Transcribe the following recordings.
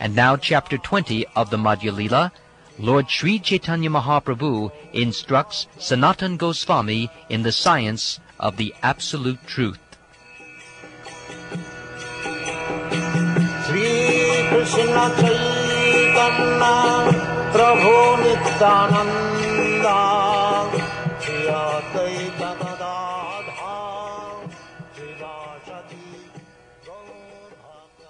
And now chapter 20 of the Madhya Lila, Lord Sri Caitanya Mahaprabhu instructs Sanatana Gosvami in the science of the absolute truth. Sri Krishna Caitanya Prabhu Nityananda Sri Advaita Gadadha Srivasati Gaurabhakta.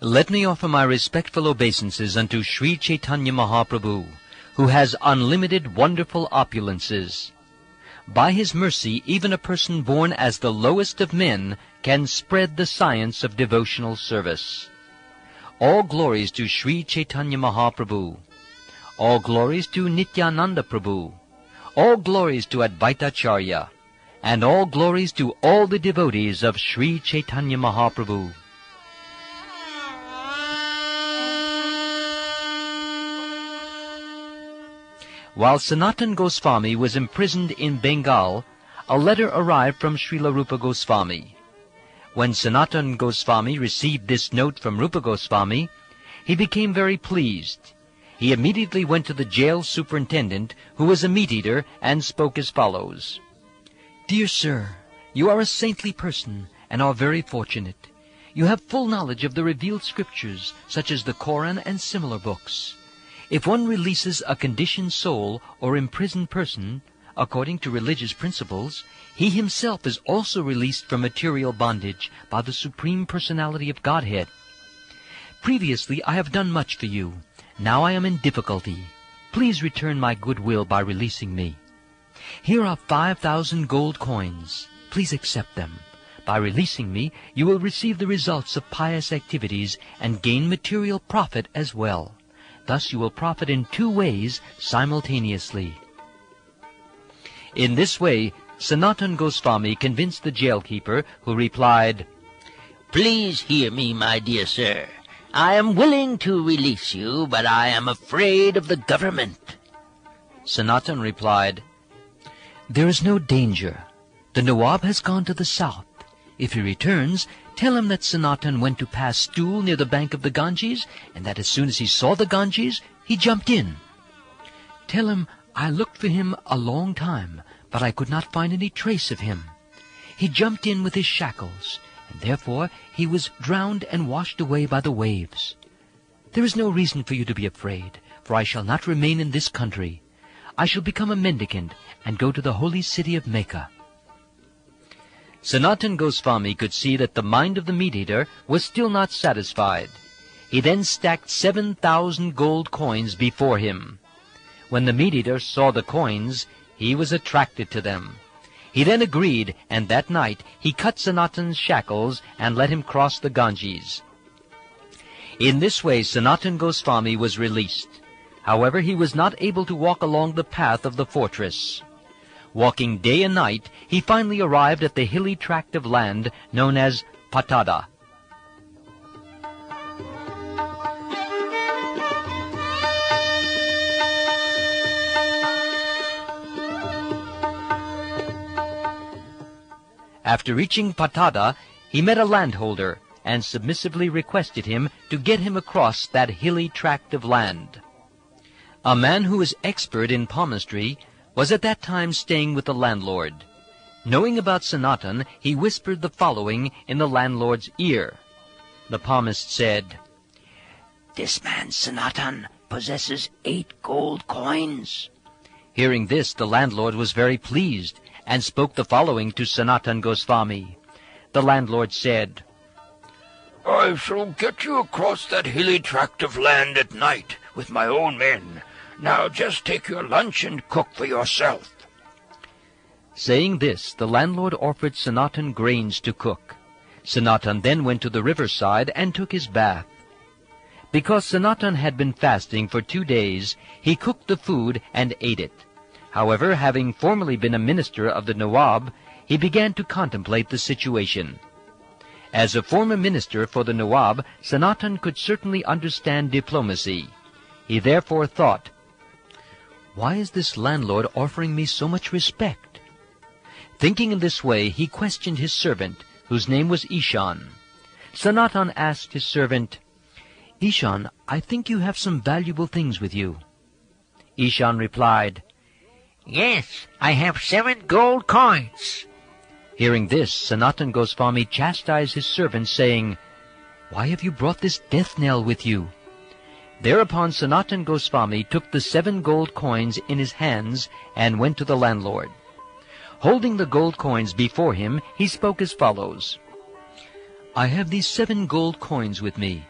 Let me offer my respectful obeisances unto Sri Caitanya Mahaprabhu, who has unlimited wonderful opulences. By his mercy, even a person born as the lowest of men can spread the science of devotional service. All glories to Sri Caitanya Mahaprabhu. All glories to Nityananda Prabhu. All glories to Advaitacharya. And all glories to all the devotees of Sri Caitanya Mahaprabhu. While Sanatana Gosvami was imprisoned in Bengal, a letter arrived from Srila Rupa Gosvami. When Sanatana Gosvami received this note from Rupa Gosvami, he became very pleased. He immediately went to the jail superintendent, who was a meat-eater, and spoke as follows. "Dear sir, you are a saintly person and are very fortunate. You have full knowledge of the revealed scriptures, such as the Koran and similar books. If one releases a conditioned soul or imprisoned person, according to religious principles, he himself is also released from material bondage by the Supreme Personality of Godhead. Previously I have done much for you. Now I am in difficulty. Please return my goodwill by releasing me. Here are 5,000 gold coins. Please accept them. By releasing me, you will receive the results of pious activities and gain material profit as well. Thus you will profit in two ways simultaneously." In this way, Sanatana Gosvami convinced the jailkeeper, who replied, "Please hear me, my dear sir. I am willing to release you, but I am afraid of the government." Sanatana replied, "There is no danger. The Nawab has gone to the south. If he returns, tell him that Sanatana went to pass stool near the bank of the Ganges, and that as soon as he saw the Ganges, he jumped in. Tell him I looked for him a long time, but I could not find any trace of him. He jumped in with his shackles, and therefore he was drowned and washed away by the waves. There is no reason for you to be afraid, for I shall not remain in this country. I shall become a mendicant and go to the holy city of Mecca." Sanatana Gosvami could see that the mind of the meat-eater was still not satisfied. He then stacked 7,000 gold coins before him. When the meat-eater saw the coins, he was attracted to them. He then agreed, and that night he cut Sanatana's shackles and let him cross the Ganges. In this way Sanatana Gosvami was released. However, he was not able to walk along the path of the fortress. Walking day and night, he finally arrived at the hilly tract of land known as Patada. After reaching Patada, he met a landholder and submissively requested him to get him across that hilly tract of land. A man who was expert in palmistry was at that time staying with the landlord. Knowing about Sanatana, he whispered the following in the landlord's ear. The palmist said, "This man Sanatana possesses 8 gold coins." Hearing this, the landlord was very pleased and spoke the following to Sanatana Gosvami. The landlord said, "I shall get you across that hilly tract of land at night with my own men. Now just take your lunch and cook for yourself." Saying this, the landlord offered Sanatana grains to cook. Sanatana then went to the riverside and took his bath. Because Sanatan had been fasting for 2 days, he cooked the food and ate it. However, having formerly been a minister of the Nawab, he began to contemplate the situation. As a former minister for the Nawab, Sanatan could certainly understand diplomacy. He therefore thought, "Why is this landlord offering me so much respect?" Thinking in this way, he questioned his servant, whose name was Ishan. Sanatan asked his servant, "Ishan, I think you have some valuable things with you." Ishan replied, Yes, I have 7 gold coins. Hearing this, Sanatana Gosvami chastised his servant, saying, "Why have you brought this death knell with you?" Thereupon Sanatana Gosvami took the 7 gold coins in his hands and went to the landlord. Holding the gold coins before him, he spoke as follows, "I have these 7 gold coins with me.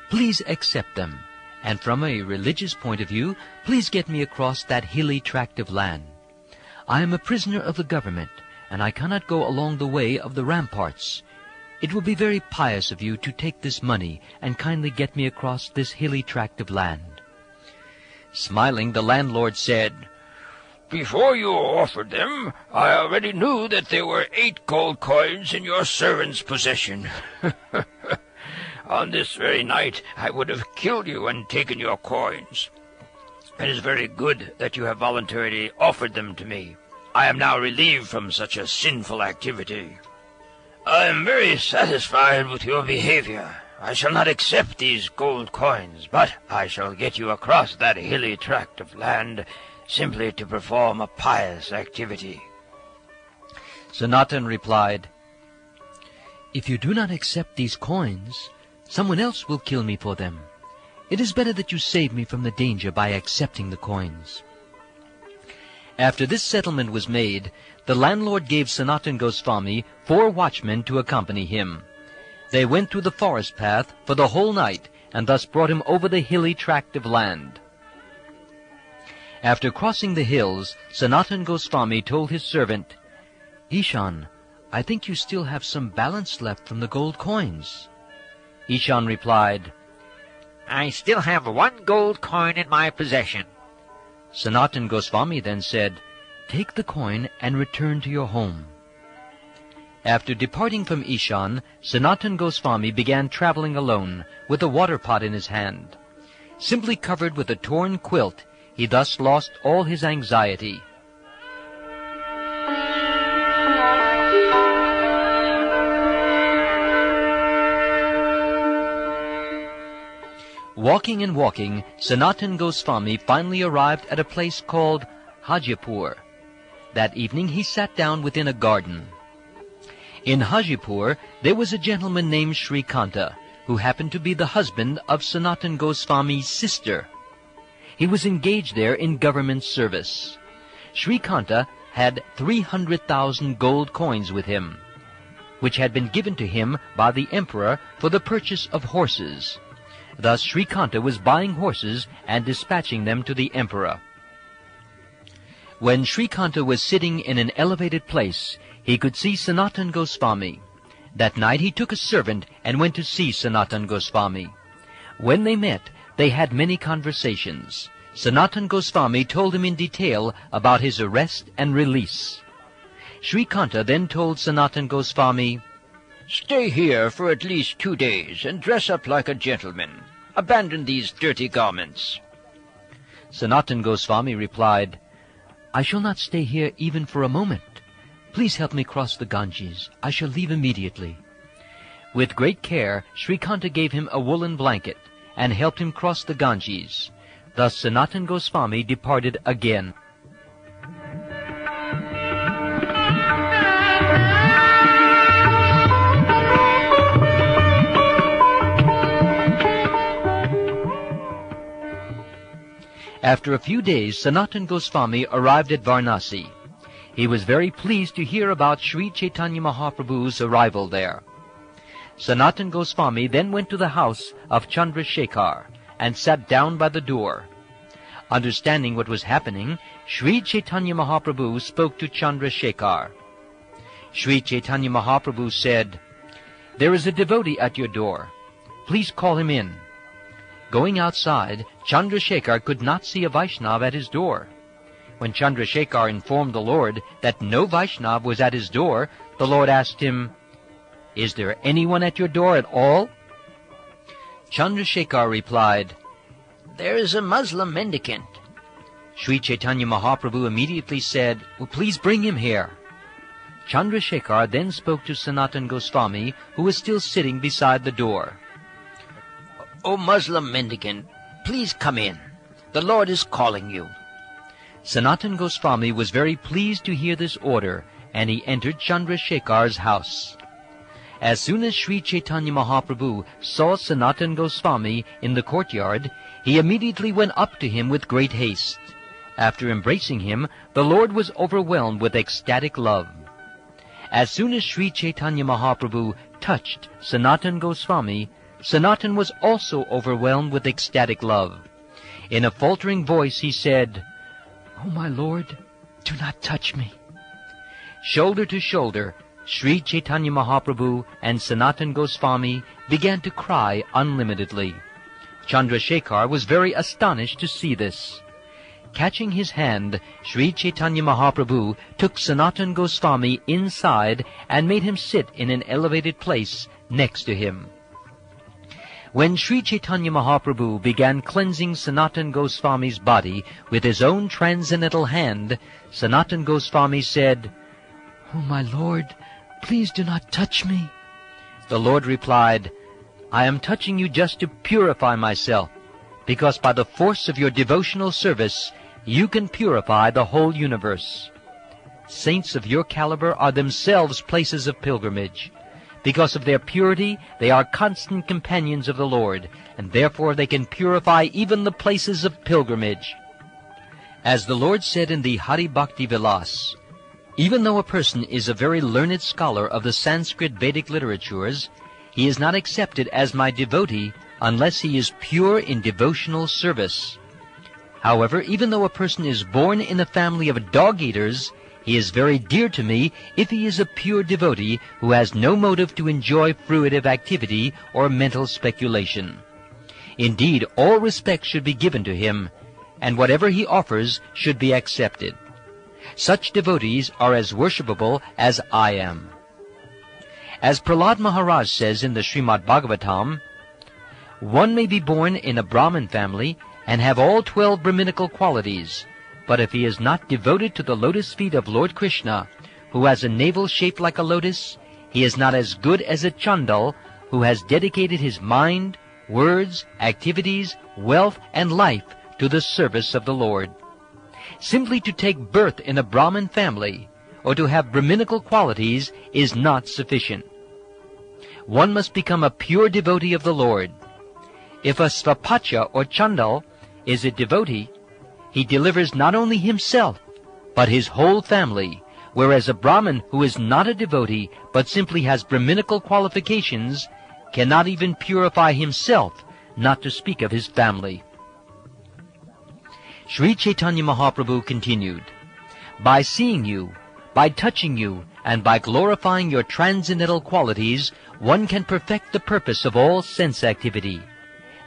Please accept them, and from a religious point of view, please get me across that hilly tract of land. I am a prisoner of the government, and I cannot go along the way of the ramparts. It will be very pious of you to take this money and kindly get me across this hilly tract of land." Smiling, the landlord said, "Before you offered them, I already knew that there were 8 gold coins in your servant's possession. On this very night I would have killed you and taken your coins. It is very good that you have voluntarily offered them to me. I am now relieved from such a sinful activity. I am very satisfied with your behavior. I shall not accept these gold coins, but I shall get you across that hilly tract of land simply to perform a pious activity." Sanatan replied, "If you do not accept these coins, someone else will kill me for them. It is better that you save me from the danger by accepting the coins." After this settlement was made, the landlord gave Sanatana Gosvami 4 watchmen to accompany him. They went through the forest path for the whole night, and thus brought him over the hilly tract of land. After crossing the hills, Sanatana Gosvami told his servant, "Ishan, I think you still have some balance left from the gold coins." Ishan replied, I still have 1 gold coin in my possession. Sanatana Gosvami then said, "Take the coin and return to your home." After departing from Ishan, Sanatana Gosvami began traveling alone, with a water pot in his hand. Simply covered with a torn quilt, he thus lost all his anxiety. Walking and walking, Sanatana Gosvami finally arrived at a place called Hajipur. That evening he sat down within a garden. In Hajipur there was a gentleman named Srikanta, who happened to be the husband of Sanatana Gosvami's sister. He was engaged there in government service. Srikanta had 300,000 gold coins with him, which had been given to him by the emperor for the purchase of horses. Thus Srikanta was buying horses and dispatching them to the emperor. When Srikanta was sitting in an elevated place, he could see Sanatana Gosvami. That night he took a servant and went to see Sanatana Gosvami. When they met, they had many conversations. Sanatana Gosvami told him in detail about his arrest and release. Srikanta then told Sanatana Gosvami, Stay here for at least 2 days and dress up like a gentleman. Abandon these dirty garments. Sanatana Gosvami replied, I shall not stay here even for a moment. Please help me cross the Ganges. I shall leave immediately. With great care, Srikanta gave him a woolen blanket and helped him cross the Ganges. Thus Sanatana Gosvami departed again. After a few days, Sanatana Gosvami arrived at Varanasi. He was very pleased to hear about Sri Caitanya Mahaprabhu's arrival there. Sanatana Gosvami then went to the house of Chandrasekhar and sat down by the door. Understanding what was happening, Sri Caitanya Mahaprabhu spoke to Chandrasekhar. Sri Caitanya Mahaprabhu said, There is a devotee at your door. Please call him in. Going outside, Chandrasekhar could not see a Vaishnava at his door. When Chandrasekhar informed the Lord that no Vaishnava was at his door, the Lord asked him, "Is there anyone at your door at all?" Chandrasekhar replied, "There is a Muslim mendicant." Sri Caitanya Mahaprabhu immediately said, "Well, please bring him here." Chandrasekhar then spoke to Sanatana Gosvami, who was still sitting beside the door. "O Muslim mendicant, please come in. The Lord is calling you." Sanatana Gosvami was very pleased to hear this order, and he entered Chandrasekhar's house. As soon as Sri Caitanya Mahaprabhu saw Sanatana Gosvami in the courtyard, he immediately went up to him with great haste. After embracing him, the Lord was overwhelmed with ecstatic love. As soon as Sri Caitanya Mahaprabhu touched Sanatana Gosvami, Sanatana was also overwhelmed with ecstatic love. In a faltering voice he said, "Oh, my Lord, do not touch me." Shoulder to shoulder, Sri Caitanya Mahaprabhu and Sanatana Gosvami began to cry unlimitedly. Chandrasekhar was very astonished to see this. Catching his hand, Sri Caitanya Mahaprabhu took Sanatana Gosvami inside and made him sit in an elevated place next to him. When Sri Caitanya Mahaprabhu began cleansing Sanatana Gosvami's body with his own transcendental hand, Sanatana Gosvami said, "Oh, my Lord, please do not touch me." The Lord replied, "I am touching you just to purify myself, because by the force of your devotional service, you can purify the whole universe. Saints of your caliber are themselves places of pilgrimage. Because of their purity, they are constant companions of the Lord, and therefore they can purify even the places of pilgrimage." As the Lord said in the Hari Bhakti Vilas, even though a person is a very learned scholar of the Sanskrit Vedic literatures, he is not accepted as my devotee unless he is pure in devotional service. However, even though a person is born in a family of dog-eaters, he is very dear to me if he is a pure devotee who has no motive to enjoy fruitive activity or mental speculation. Indeed, all respect should be given to him, and whatever he offers should be accepted. Such devotees are as worshipable as I am. As Prahlad Maharaj says in the Srimad Bhagavatam, one may be born in a Brahmin family and have all 12 Brahminical qualities, but if he is not devoted to the lotus feet of Lord Krishna, who has a navel shaped like a lotus, he is not as good as a Chandal who has dedicated his mind, words, activities, wealth, and life to the service of the Lord. Simply to take birth in a Brahmin family or to have Brahminical qualities is not sufficient. One must become a pure devotee of the Lord. If a Svapacha or Chandal is a devotee, he delivers not only himself, but his whole family, whereas a Brahmin who is not a devotee, but simply has Brahminical qualifications, cannot even purify himself, not to speak of his family. Sri Caitanya Mahaprabhu continued, "By seeing you, by touching you, and by glorifying your transcendental qualities, one can perfect the purpose of all sense activity.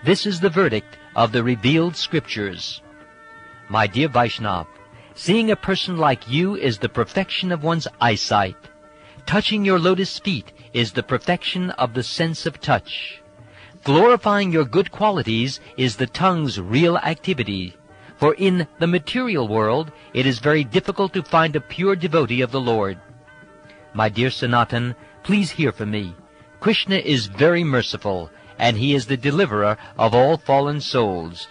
This is the verdict of the revealed scriptures." My dear Vaishnav, seeing a person like you is the perfection of one's eyesight. Touching your lotus feet is the perfection of the sense of touch. Glorifying your good qualities is the tongue's real activity. For in the material world, it is very difficult to find a pure devotee of the Lord. My dear Sanatan, please hear from me. Krishna is very merciful, and he is the deliverer of all fallen souls.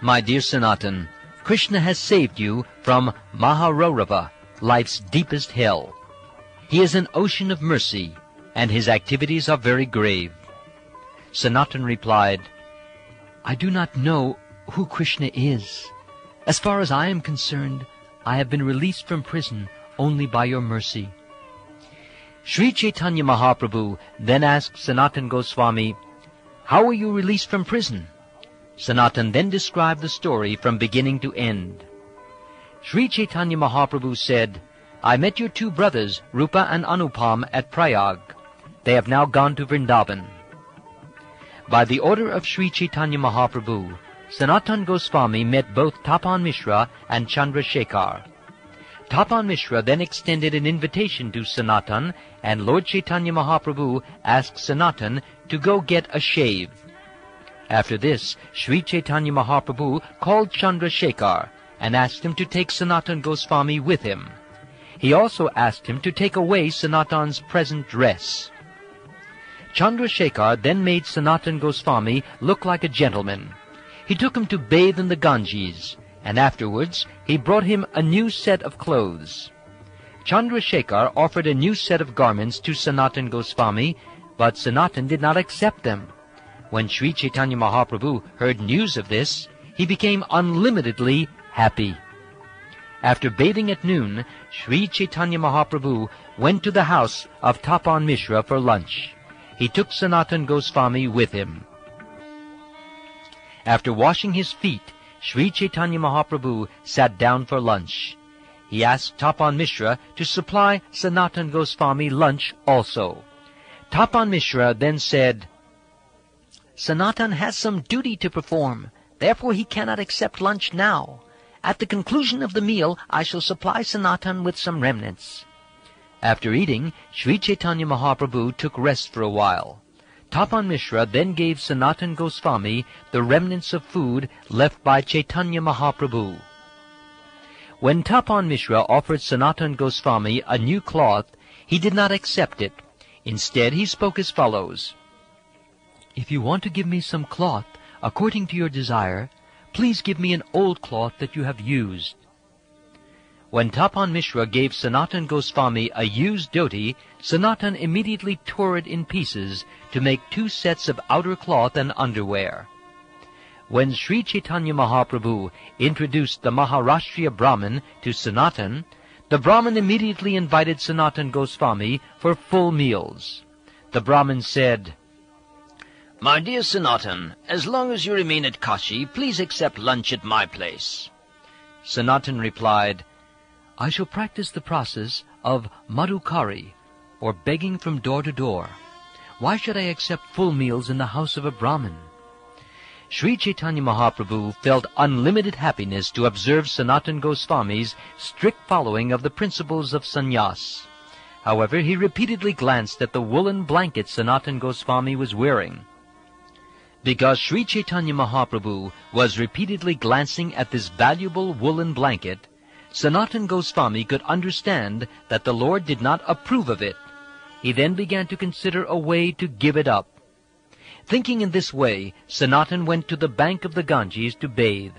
My dear Sanatan, Krishna has saved you from Maharorava, life's deepest hell. He is an ocean of mercy, and his activities are very grave. Sanatan replied, "I do not know who Krishna is. As far as I am concerned, I have been released from prison only by your mercy." Sri Caitanya Mahaprabhu then asked Sanatana Gosvami, "How were you released from prison?" Sanatan then described the story from beginning to end. Sri Caitanya Mahaprabhu said, "I met your two brothers, Rupa and Anupam, at Prayag. They have now gone to Vrindavan. By the order of Sri Caitanya Mahaprabhu, Sanatana Gosvami met both Tapan Mishra and Chandrasekhar. Tapan Mishra then extended an invitation to Sanatana, and Lord Caitanya Mahaprabhu asked Sanatana to go get a shave. After this, Sri Caitanya Mahaprabhu called Chandrasekhar and asked him to take Sanatana Gosvami with him. He also asked him to take away Sanatana's present dress. Chandrasekhar then made Sanatana Gosvami look like a gentleman. He took him to bathe in the Ganges, and afterwards he brought him a new set of clothes. Chandrasekhar offered a new set of garments to Sanatana Gosvami, but Sanatana did not accept them. When Sri Caitanya Mahaprabhu heard news of this, he became unlimitedly happy. After bathing at noon, Sri Caitanya Mahaprabhu went to the house of Tapan Mishra for lunch. He took Sanatana Gosvami with him. After washing his feet, Sri Caitanya Mahaprabhu sat down for lunch. He asked Tapan Mishra to supply Sanatana Gosvami lunch also. Tapan Mishra then said, "Sanatana has some duty to perform, therefore he cannot accept lunch now. At the conclusion of the meal, I shall supply Sanatana with some remnants." After eating, Sri Caitanya Mahaprabhu took rest for a while. Tapan Mishra then gave Sanatana Gosvami the remnants of food left by Caitanya Mahaprabhu. When Tapan Mishra offered Sanatana Gosvami a new cloth, he did not accept it. Instead, he spoke as follows: "If you want to give me some cloth according to your desire, please give me an old cloth that you have used." When Tapan Mishra gave Sanatana Gosvami a used dhoti, Sanatana immediately tore it in pieces to make 2 sets of outer cloth and underwear. When Sri Caitanya Mahaprabhu introduced the Maharashtriya Brahmin to Sanatana, the Brahmin immediately invited Sanatana Gosvami for full meals. The Brahmin said, "My dear Sanatana, as long as you remain at Kashi, please accept lunch at my place." Sanatana replied, "I shall practice the process of madhukari, or begging from door to door. Why should I accept full meals in the house of a Brahmin?" Sri Caitanya Mahaprabhu felt unlimited happiness to observe Sanatana Gosvami's strict following of the principles of sannyas. However, he repeatedly glanced at the woolen blanket Sanatana Gosvami was wearing. Because Sri Caitanya Mahaprabhu was repeatedly glancing at this valuable woolen blanket, Sanatana Gosvami could understand that the Lord did not approve of it. He then began to consider a way to give it up. Thinking in this way, Sanatana went to the bank of the Ganges to bathe.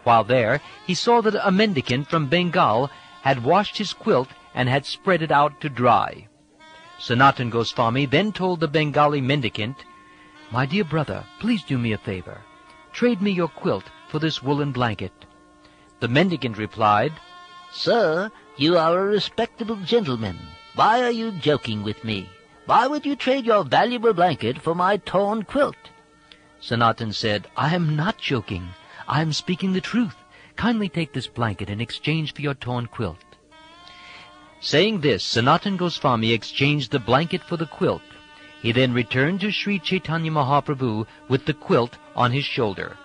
While there, he saw that a mendicant from Bengal had washed his quilt and had spread it out to dry. Sanatana Gosvami then told the Bengali mendicant, "My dear brother, please do me a favor. Trade me your quilt for this woolen blanket." The mendicant replied, "Sir, you are a respectable gentleman. Why are you joking with me? Why would you trade your valuable blanket for my torn quilt?" Sanatana said, "I am not joking. I am speaking the truth. Kindly take this blanket in exchange for your torn quilt." Saying this, Sanatana Gosvami exchanged the blanket for the quilt. He then returned to Sri Caitanya Mahaprabhu with the quilt on his shoulder.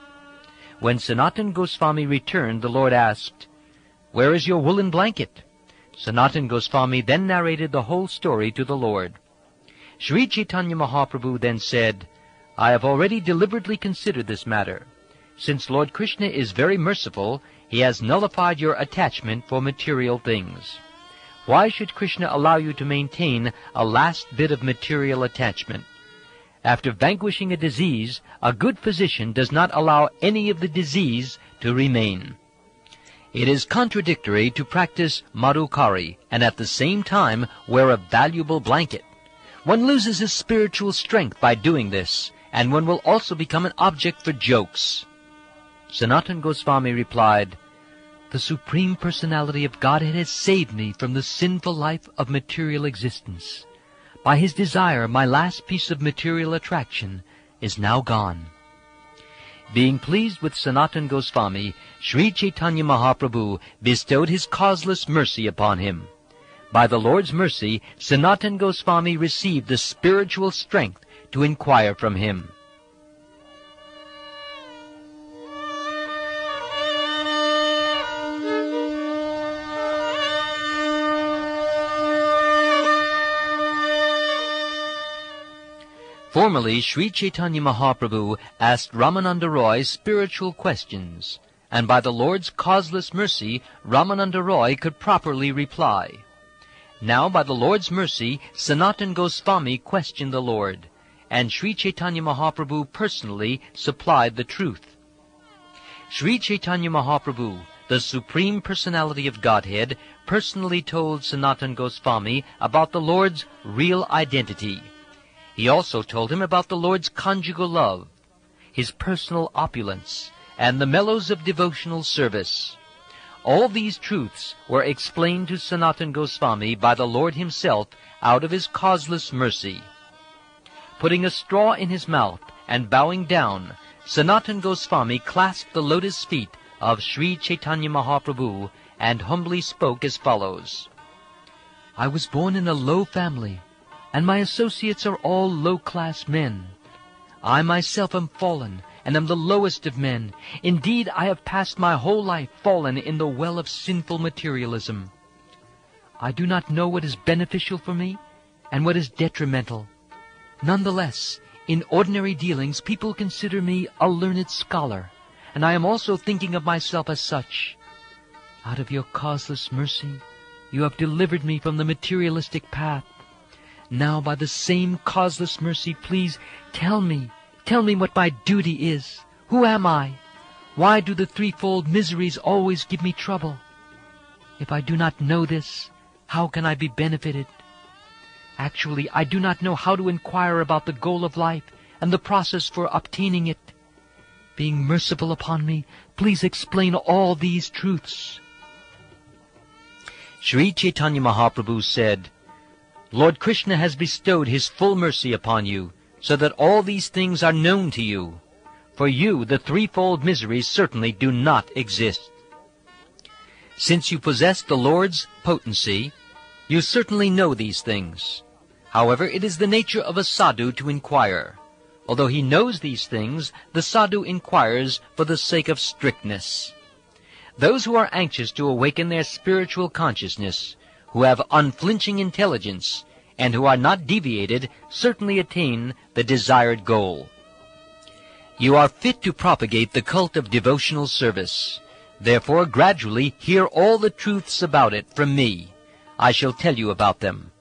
When Sanatana Gosvami returned, the Lord asked, "Where is your woolen blanket?" Sanatana Gosvami then narrated the whole story to the Lord. Sri Caitanya Mahaprabhu then said, "I have already deliberately considered this matter. Since Lord Krishna is very merciful, he has nullified your attachment for material things. Why should Krishna allow you to maintain a last bit of material attachment? After vanquishing a disease, a good physician does not allow any of the disease to remain. It is contradictory to practice madhukari and at the same time wear a valuable blanket. One loses his spiritual strength by doing this, and one will also become an object for jokes." Sanatana Gosvami replied, "The Supreme Personality of Godhead has saved me from the sinful life of material existence. By His desire, my last piece of material attraction is now gone." Being pleased with Sanatana Gosvami, Sri Caitanya Mahaprabhu bestowed his causeless mercy upon him. By the Lord's mercy, Sanatana Gosvami received the spiritual strength to inquire from him. Normally, Sri Caitanya Mahaprabhu asked Ramananda Roy spiritual questions, and by the Lord's causeless mercy, Ramananda Roy could properly reply. Now, by the Lord's mercy, Sanatana Gosvami questioned the Lord, and Sri Caitanya Mahaprabhu personally supplied the truth. Sri Caitanya Mahaprabhu, the Supreme Personality of Godhead, personally told Sanatana Gosvami about the Lord's real identity. He also told him about the Lord's conjugal love, his personal opulence, and the mellows of devotional service. All these truths were explained to Sanatana Gosvami by the Lord himself out of his causeless mercy. Putting a straw in his mouth and bowing down, Sanatana Gosvami clasped the lotus feet of Sri Caitanya Mahaprabhu and humbly spoke as follows. I was born in a low family, and my associates are all low-class men. I myself am fallen, and am the lowest of men. Indeed, I have passed my whole life fallen in the well of sinful materialism. I do not know what is beneficial for me, and what is detrimental. Nonetheless, in ordinary dealings, people consider me a learned scholar, and I am also thinking of myself as such. Out of your causeless mercy, you have delivered me from the materialistic path. Now, by the same causeless mercy, please tell me what my duty is. Who am I? Why do the threefold miseries always give me trouble? If I do not know this, how can I be benefited? Actually, I do not know how to inquire about the goal of life and the process for obtaining it. Being merciful upon me, please explain all these truths. Sri Caitanya Mahaprabhu said, Lord Krishna has bestowed his full mercy upon you, so that all these things are known to you. For you, the threefold miseries certainly do not exist. Since you possess the Lord's potency, you certainly know these things. However, it is the nature of a sadhu to inquire. Although he knows these things, the sadhu inquires for the sake of strictness. Those who are anxious to awaken their spiritual consciousness, who have unflinching intelligence, and who are not deviated, certainly attain the desired goal. You are fit to propagate the cult of devotional service. Therefore, gradually hear all the truths about it from me. I shall tell you about them.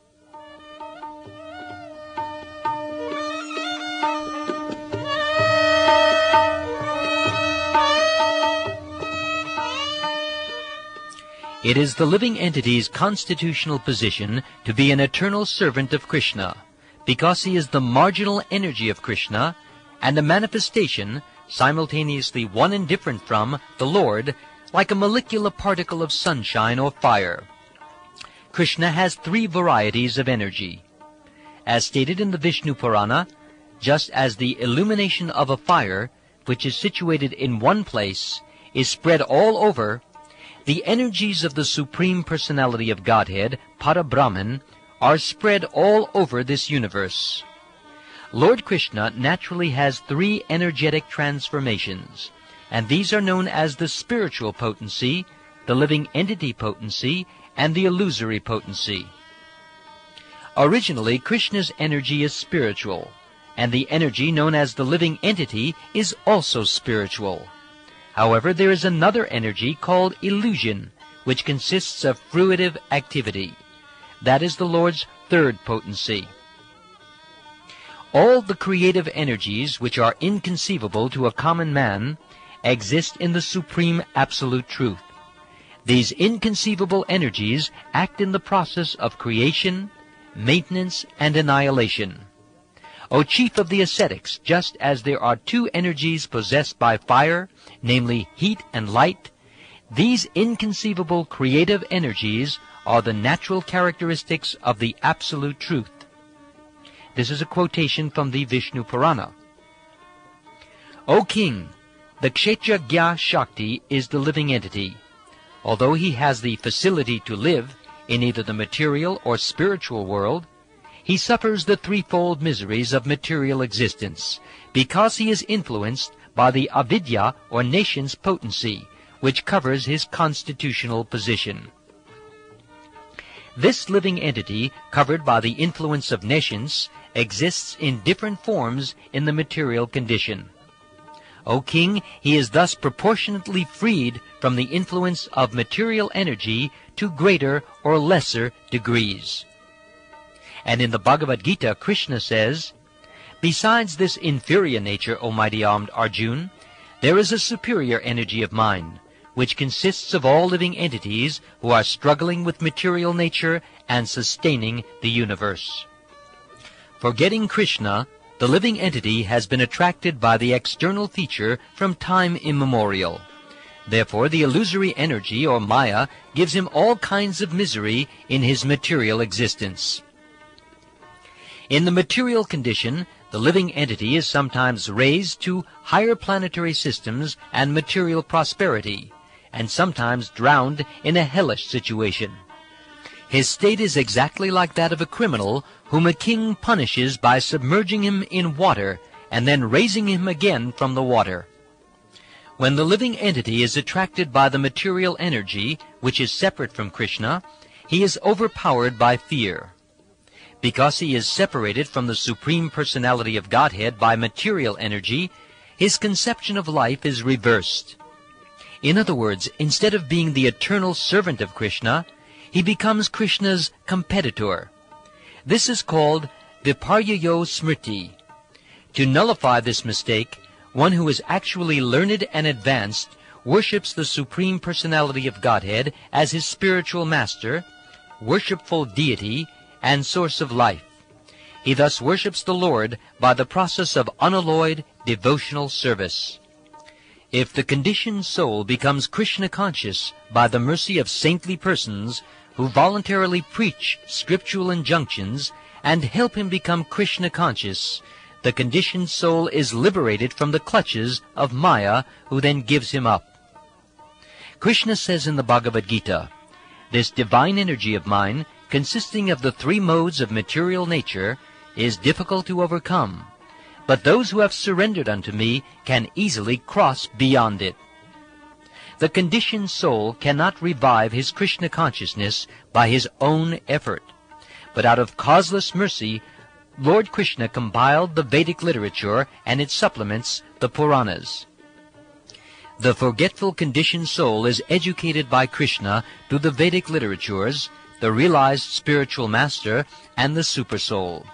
It is the living entity's constitutional position to be an eternal servant of Krishna, because he is the marginal energy of Krishna, and a manifestation, simultaneously one and different from, the Lord, like a molecular particle of sunshine or fire. Krishna has three varieties of energy. As stated in the Vishnu Purana, just as the illumination of a fire, which is situated in one place, is spread all over, the energies of the Supreme Personality of Godhead, Parabrahman, are spread all over this universe. Lord Krishna naturally has three energetic transformations, and these are known as the spiritual potency, the living entity potency, and the illusory potency. Originally, Krishna's energy is spiritual, and the energy known as the living entity is also spiritual. However, there is another energy called illusion, which consists of fruitive activity. That is the Lord's third potency. All the creative energies which are inconceivable to a common man exist in the Supreme Absolute Truth. These inconceivable energies act in the process of creation, maintenance, and annihilation. O chief of the ascetics, just as there are two energies possessed by fire, namely heat and light, these inconceivable creative energies are the natural characteristics of the Absolute Truth. This is a quotation from the Vishnu Purana. O king, the Kshetra Gya Shakti is the living entity. Although he has the facility to live in either the material or spiritual world, he suffers the threefold miseries of material existence, because he is influenced by the avidya or nation's potency, which covers his constitutional position. This living entity, covered by the influence of nescience, exists in different forms in the material condition. O king, he is thus proportionately freed from the influence of material energy to greater or lesser degrees. And in the Bhagavad Gita, Krishna says, "Besides this inferior nature, O mighty-armed Arjun, there is a superior energy of mine, which consists of all living entities who are struggling with material nature and sustaining the universe." Forgetting Krishna, the living entity has been attracted by the external feature from time immemorial. Therefore, the illusory energy, or Maya, gives him all kinds of misery in his material existence. In the material condition, the living entity is sometimes raised to higher planetary systems and material prosperity, and sometimes drowned in a hellish situation. His state is exactly like that of a criminal whom a king punishes by submerging him in water and then raising him again from the water. When the living entity is attracted by the material energy, which is separate from Krishna, he is overpowered by fear. Because he is separated from the Supreme Personality of Godhead by material energy, his conception of life is reversed. In other words, instead of being the eternal servant of Krishna, he becomes Krishna's competitor. This is called viparyayo smriti. To nullify this mistake, one who is actually learned and advanced worships the Supreme Personality of Godhead as his spiritual master, worshipful deity, and source of life. He thus worships the Lord by the process of unalloyed devotional service. If the conditioned soul becomes Krishna conscious by the mercy of saintly persons who voluntarily preach scriptural injunctions and help him become Krishna conscious, the conditioned soul is liberated from the clutches of Maya, who then gives him up. Krishna says in the Bhagavad Gita, "This divine energy of mine, consisting of the three modes of material nature, is difficult to overcome. But those who have surrendered unto me can easily cross beyond it." The conditioned soul cannot revive his Krishna consciousness by his own effort. But out of causeless mercy, Lord Krishna compiled the Vedic literature and its supplements, the Puranas. The forgetful conditioned soul is educated by Krishna through the Vedic literatures, the realized spiritual master, and the Supersoul.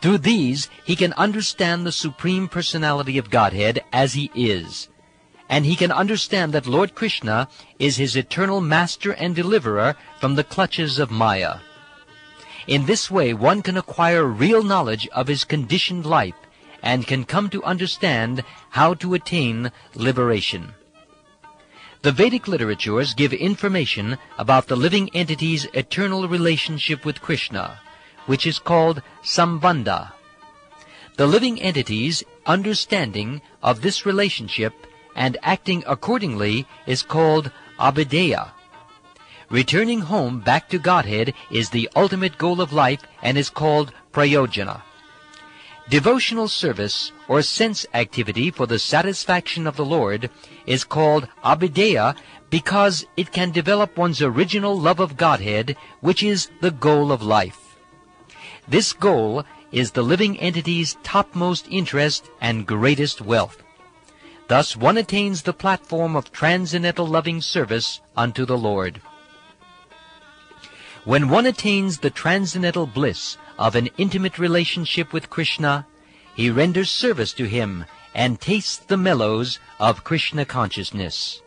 Through these, he can understand the Supreme Personality of Godhead as he is, and he can understand that Lord Krishna is his eternal master and deliverer from the clutches of Maya. In this way, one can acquire real knowledge of his conditioned life and can come to understand how to attain liberation. The Vedic literatures give information about the living entity's eternal relationship with Krishna, which is called Sambandha. The living entity's understanding of this relationship and acting accordingly is called Abhideya. Returning home back to Godhead is the ultimate goal of life and is called Prayojana. Devotional service or sense activity for the satisfaction of the Lord is called Abhideya because it can develop one's original love of Godhead, which is the goal of life. This goal is the living entity's topmost interest and greatest wealth. Thus one attains the platform of transcendental loving service unto the Lord. When one attains the transcendental bliss of an intimate relationship with Krishna, he renders service to him and tastes the mellows of Krishna consciousness.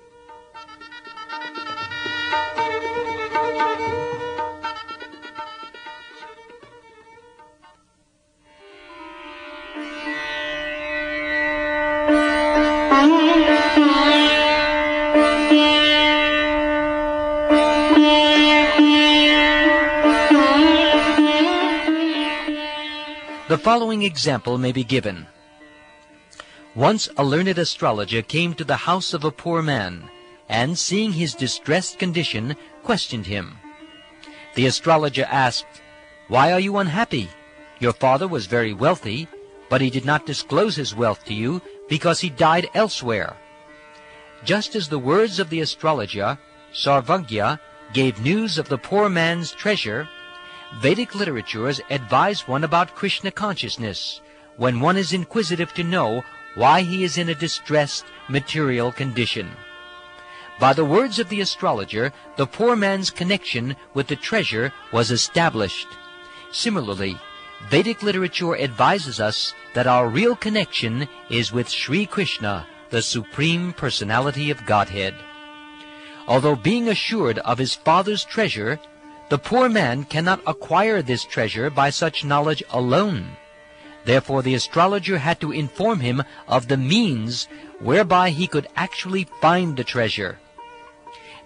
The following example may be given. Once a learned astrologer came to the house of a poor man, and seeing his distressed condition, questioned him. The astrologer asked, "Why are you unhappy? Your father was very wealthy, but he did not disclose his wealth to you because he died elsewhere." Just as the words of the astrologer, Sarvagya, gave news of the poor man's treasure, Vedic literatures advise one about Krishna consciousness when one is inquisitive to know why he is in a distressed material condition. By the words of the astrologer, the poor man's connection with the treasure was established. Similarly, Vedic literature advises us that our real connection is with Sri Krishna, the Supreme Personality of Godhead. Although being assured of his father's treasure, the poor man cannot acquire this treasure by such knowledge alone. Therefore the astrologer had to inform him of the means whereby he could actually find the treasure.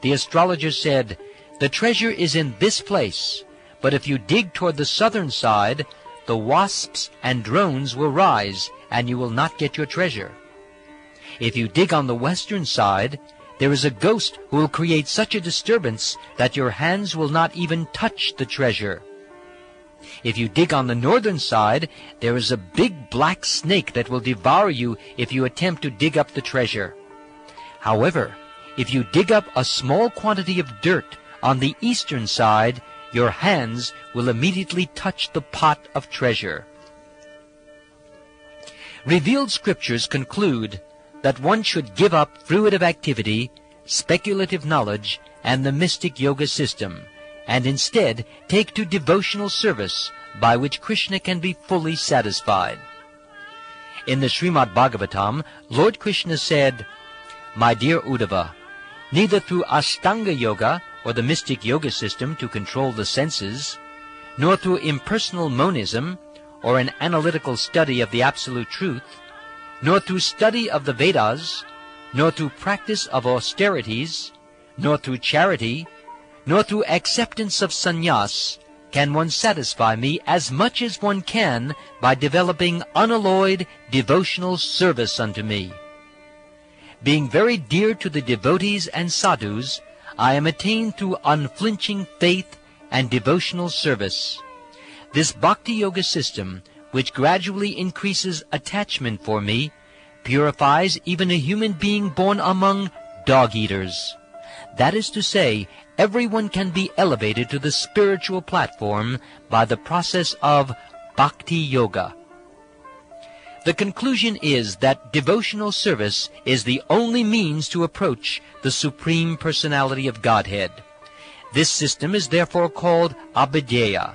The astrologer said, "The treasure is in this place, but if you dig toward the southern side, the wasps and drones will rise, and you will not get your treasure. If you dig on the western side, there is a ghost who will create such a disturbance that your hands will not even touch the treasure. If you dig on the northern side, there is a big black snake that will devour you if you attempt to dig up the treasure. However, if you dig up a small quantity of dirt on the eastern side, your hands will immediately touch the pot of treasure." Revealed scriptures conclude that one should give up fruitive activity, speculative knowledge, and the mystic yoga system, and instead take to devotional service by which Krishna can be fully satisfied. In the Srimad Bhagavatam, Lord Krishna said, "My dear Uddhava, neither through Ashtanga Yoga, or the mystic yoga system to control the senses, nor through impersonal monism, or an analytical study of the absolute truth, nor through study of the Vedas, nor through practice of austerities, nor through charity, nor through acceptance of sannyas, can one satisfy me as much as one can by developing unalloyed devotional service unto me. Being very dear to the devotees and sadhus, I am attained through unflinching faith and devotional service. This bhakti yoga system, which gradually increases attachment for me, purifies even a human being born among dog-eaters. That is to say, everyone can be elevated to the spiritual platform by the process of bhakti yoga." The conclusion is that devotional service is the only means to approach the Supreme Personality of Godhead. This system is therefore called abhideya.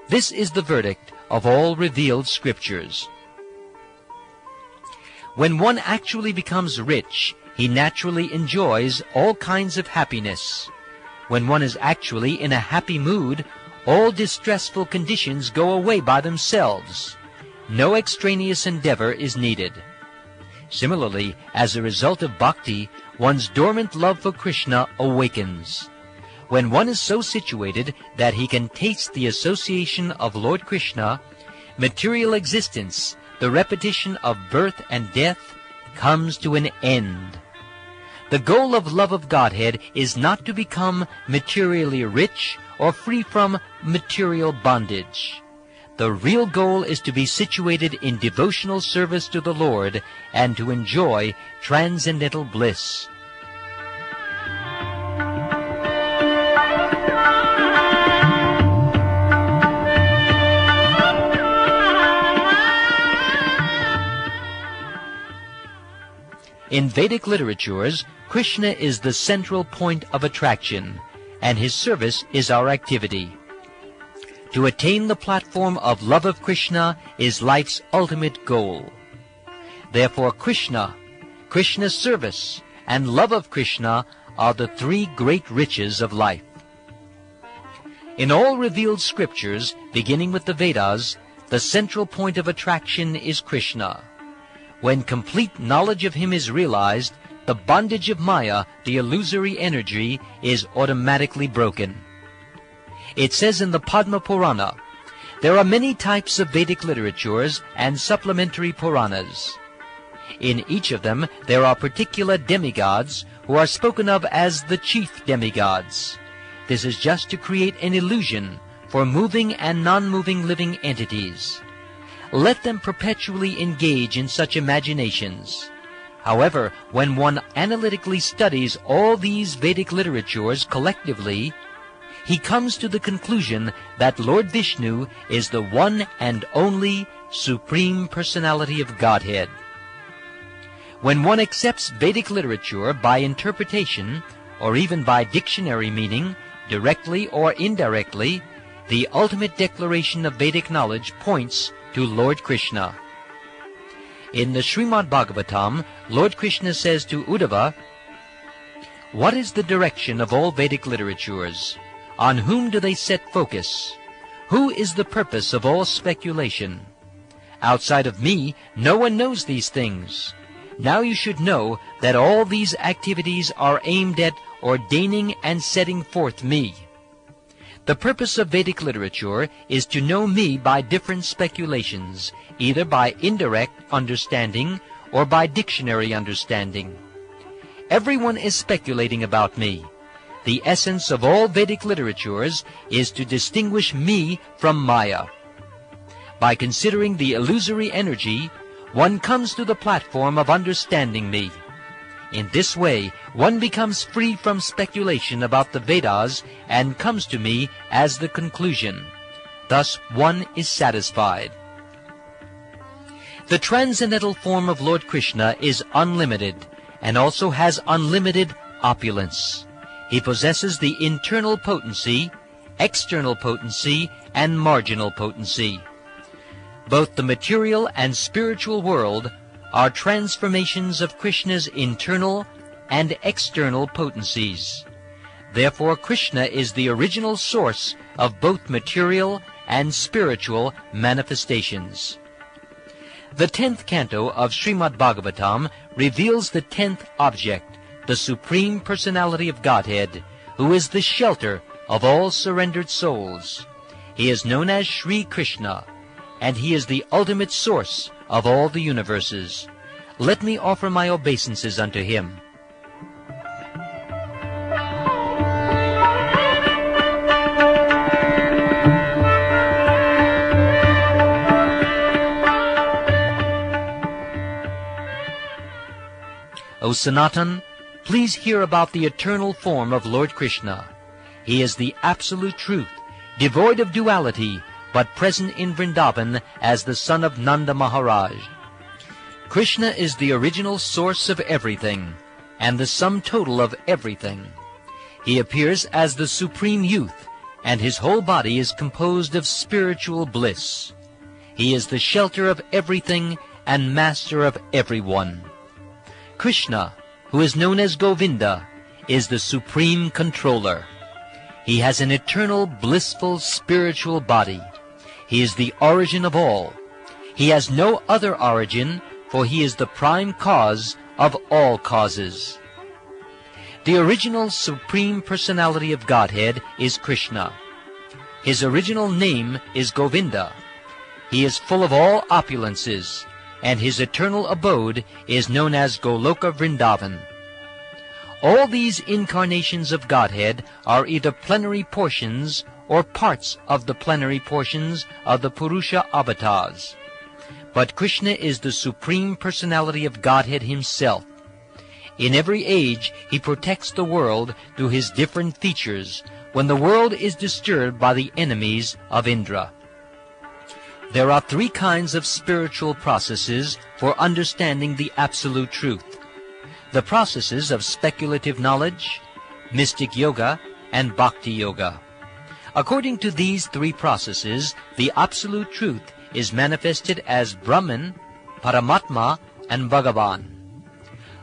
This is the verdict of all revealed scriptures. When one actually becomes rich, he naturally enjoys all kinds of happiness. When one is actually in a happy mood, all distressful conditions go away by themselves. No extraneous endeavor is needed. Similarly, as a result of bhakti, one's dormant love for Krishna awakens. When one is so situated that he can taste the association of Lord Krishna, material existence, the repetition of birth and death, comes to an end. The goal of love of Godhead is not to become materially rich or free from material bondage. The real goal is to be situated in devotional service to the Lord and to enjoy transcendental bliss. In Vedic literatures, Krishna is the central point of attraction, and his service is our activity. To attain the platform of love of Krishna is life's ultimate goal. Therefore Krishna, Krishna's service, and love of Krishna are the three great riches of life. In all revealed scriptures, beginning with the Vedas, the central point of attraction is Krishna. When complete knowledge of him is realized, the bondage of Maya, the illusory energy, is automatically broken. It says in the Padma Purana, "There are many types of Vedic literatures and supplementary Puranas. In each of them there are particular demigods who are spoken of as the chief demigods. This is just to create an illusion for moving and non-moving living entities. Let them perpetually engage in such imaginations. However, when one analytically studies all these Vedic literatures collectively, he comes to the conclusion that Lord Vishnu is the one and only Supreme Personality of Godhead. When one accepts Vedic literature by interpretation, or even by dictionary meaning, directly or indirectly, the ultimate declaration of Vedic knowledge points to Lord Krishna. In the Srimad Bhagavatam, Lord Krishna says to Uddhava, "What is the direction of all Vedic literatures? On whom do they set focus? Who is the purpose of all speculation? Outside of me, no one knows these things. Now you should know that all these activities are aimed at ordaining and setting forth me. The purpose of Vedic literature is to know me by different speculations, either by indirect understanding or by dictionary understanding. Everyone is speculating about me. The essence of all Vedic literatures is to distinguish me from Maya. By considering the illusory energy, one comes to the platform of understanding me. In this way, one becomes free from speculation about the Vedas and comes to me as the conclusion. Thus one is satisfied." The transcendental form of Lord Krishna is unlimited and also has unlimited opulence. He possesses the internal potency, external potency, and marginal potency. Both the material and spiritual world are transformations of Krishna's internal and external potencies. Therefore, Krishna is the original source of both material and spiritual manifestations. The 10th canto of Srimad Bhagavatam reveals the 10th object, the Supreme Personality of Godhead, who is the shelter of all surrendered souls. He is known as Sri Krishna, and he is the ultimate source of all the universes. Let me offer my obeisances unto him. O Sanatan, please hear about the eternal form of Lord Krishna. He is the absolute truth, devoid of duality, but present in Vrindavan as the son of Nanda Maharaj. Krishna is the original source of everything, and the sum total of everything. He appears as the supreme youth, and his whole body is composed of spiritual bliss. He is the shelter of everything and master of everyone. Krishna, who is known as Govinda, is the supreme controller. He has an eternal, blissful, spiritual body. He is the origin of all. He has no other origin, for he is the prime cause of all causes. The original Supreme Personality of Godhead is Krishna. His original name is Govinda. He is full of all opulences, and his eternal abode is known as Goloka Vrindavan. All these incarnations of Godhead are either plenary portions or parts of the plenary portions of the Purusha avatars. But Krishna is the Supreme Personality of Godhead himself. In every age, he protects the world through his different features when the world is disturbed by the enemies of Indra. There are three kinds of spiritual processes for understanding the absolute truth: the processes of speculative knowledge, mystic yoga, and bhakti yoga. According to these three processes, the absolute truth is manifested as Brahman, Paramatma, and Bhagavan.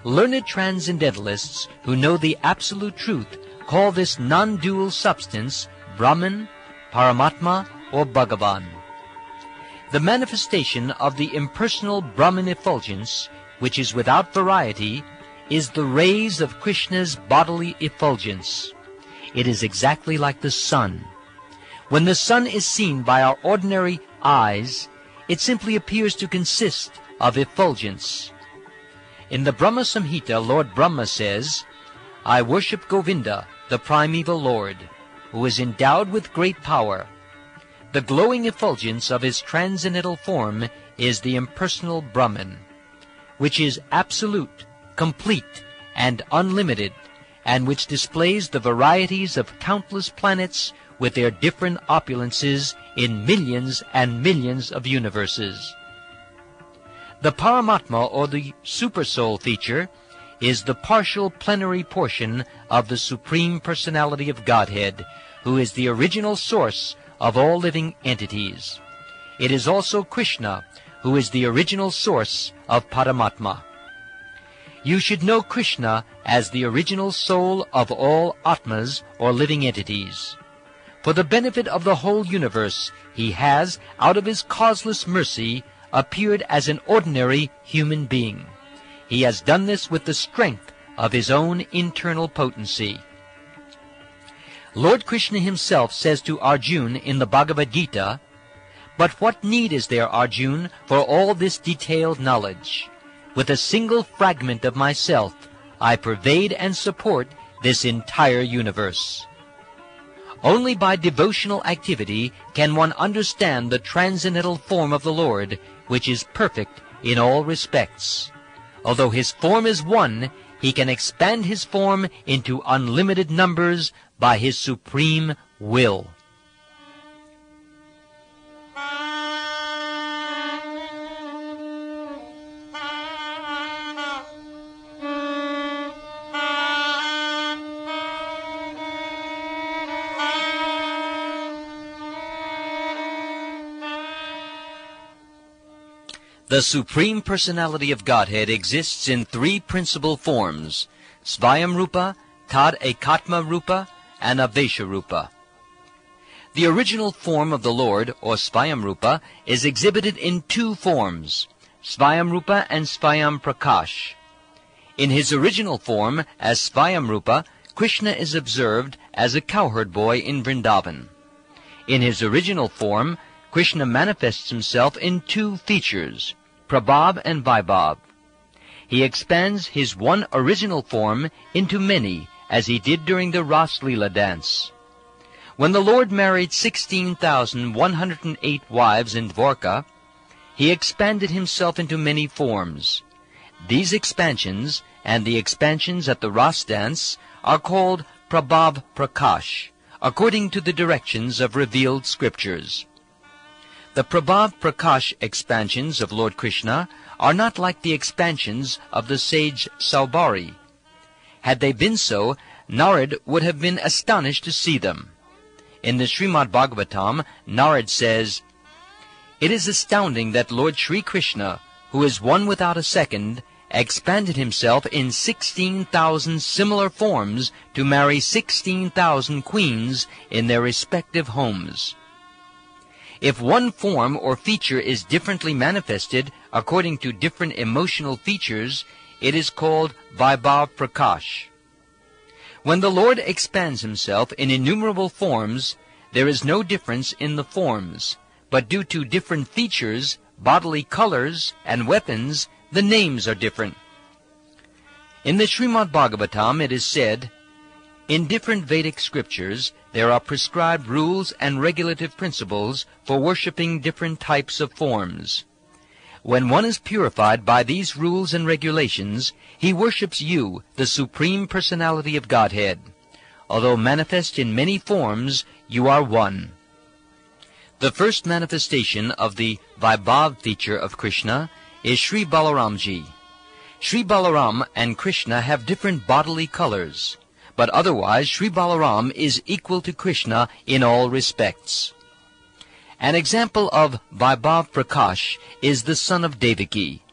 Learned transcendentalists who know the absolute truth call this non-dual substance Brahman, Paramatma, or Bhagavan. The manifestation of the impersonal Brahman effulgence, which is without variety, is the rays of Krishna's bodily effulgence. It is exactly like the sun. When the sun is seen by our ordinary eyes, it simply appears to consist of effulgence. In the Brahma Samhita, Lord Brahma says, "I worship Govinda, the primeval Lord, who is endowed with great power. The glowing effulgence of his transcendental form is the impersonal Brahman. which is absolute, complete, and unlimited, and which displays the varieties of countless planets with their different opulences in millions and millions of universes. The Paramatma, or the Supersoul feature, is the partial plenary portion of the Supreme Personality of Godhead, who is the original source of all living entities. It is also Krishna, who is the original source of Paramatma. You should know Krishna as the original soul of all Atmas, or living entities. For the benefit of the whole universe, he has, out of his causeless mercy, appeared as an ordinary human being. He has done this with the strength of his own internal potency. Lord Krishna himself says to Arjuna in the Bhagavad Gita, "But what need is there, Arjuna, for all this detailed knowledge? With a single fragment of myself, I pervade and support this entire universe." Only by devotional activity can one understand the transcendental form of the Lord, which is perfect in all respects. Although his form is one, he can expand his form into unlimited numbers by his supreme will. The Supreme Personality of Godhead exists in three principal forms: Svayam Rupa, Tad Ekatma Rupa, and Avesha Rupa. The original form of the Lord, or Svayam Rupa, is exhibited in two forms, Svayam Rupa and Svayam Prakash. In his original form, as Svayam Rupa, Krishna is observed as a cowherd boy in Vrindavan. In his original form, Krishna manifests himself in two features, Prabhav and Vaibhav. He expands his one original form into many, as he did during the Ras Leela dance. When the Lord married 16,108 wives in Dwarka, he expanded himself into many forms. These expansions, and the expansions at the Ras dance, are called Prabhav Prakash, according to the directions of revealed scriptures. The Prabhav Prakash expansions of Lord Krishna are not like the expansions of the sage Saubhari. Had they been so, Narad would have been astonished to see them. In the Srimad Bhagavatam, Narad says, "It is astounding that Lord Sri Krishna, who is one without a second, expanded himself in 16,000 similar forms to marry 16,000 queens in their respective homes." If one form or feature is differently manifested according to different emotional features, it is called Vaibhav Prakash. When the Lord expands himself in innumerable forms, there is no difference in the forms, but due to different features, bodily colors, and weapons, the names are different. In the Srimad Bhagavatam it is said, "In different Vedic scriptures, there are prescribed rules and regulative principles for worshipping different types of forms. When one is purified by these rules and regulations, he worships you, the Supreme Personality of Godhead. Although manifest in many forms, you are one." The first manifestation of the Vaibhav feature of Krishna is Sri Balaramji. Sri Balaram and Krishna have different bodily colors, but otherwise Sri Balaram is equal to Krishna in all respects. An example of Vaibhav Prakash is the son of Devaki.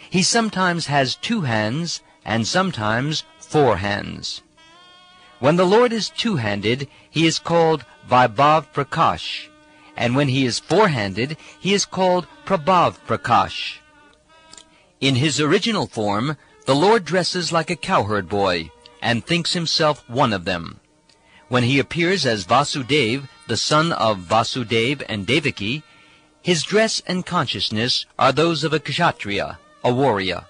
He sometimes has 2 hands and sometimes 4 hands. When the Lord is 2-handed, he is called Vaibhav Prakash, and when he is 4-handed, he is called Prabhav Prakash. In his original form, the Lord dresses like a cowherd boy, and thinks himself one of them. When he appears as Vasudeva, the son of Vasudeva and Devaki, his dress and consciousness are those of a kshatriya, a warrior.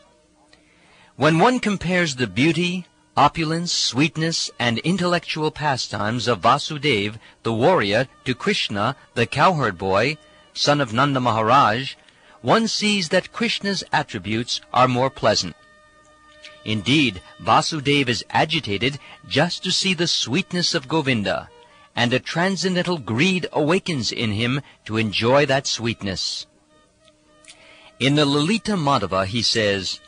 When one compares the beauty, opulence, sweetness, and intellectual pastimes of Vasudeva, the warrior, to Krishna, the cowherd boy, son of Nanda Maharaj, one sees that Krishna's attributes are more pleasant. Indeed, Vasudeva is agitated just to see the sweetness of Govinda, and a transcendental greed awakens in him to enjoy that sweetness. In the Lalita Madhava he says,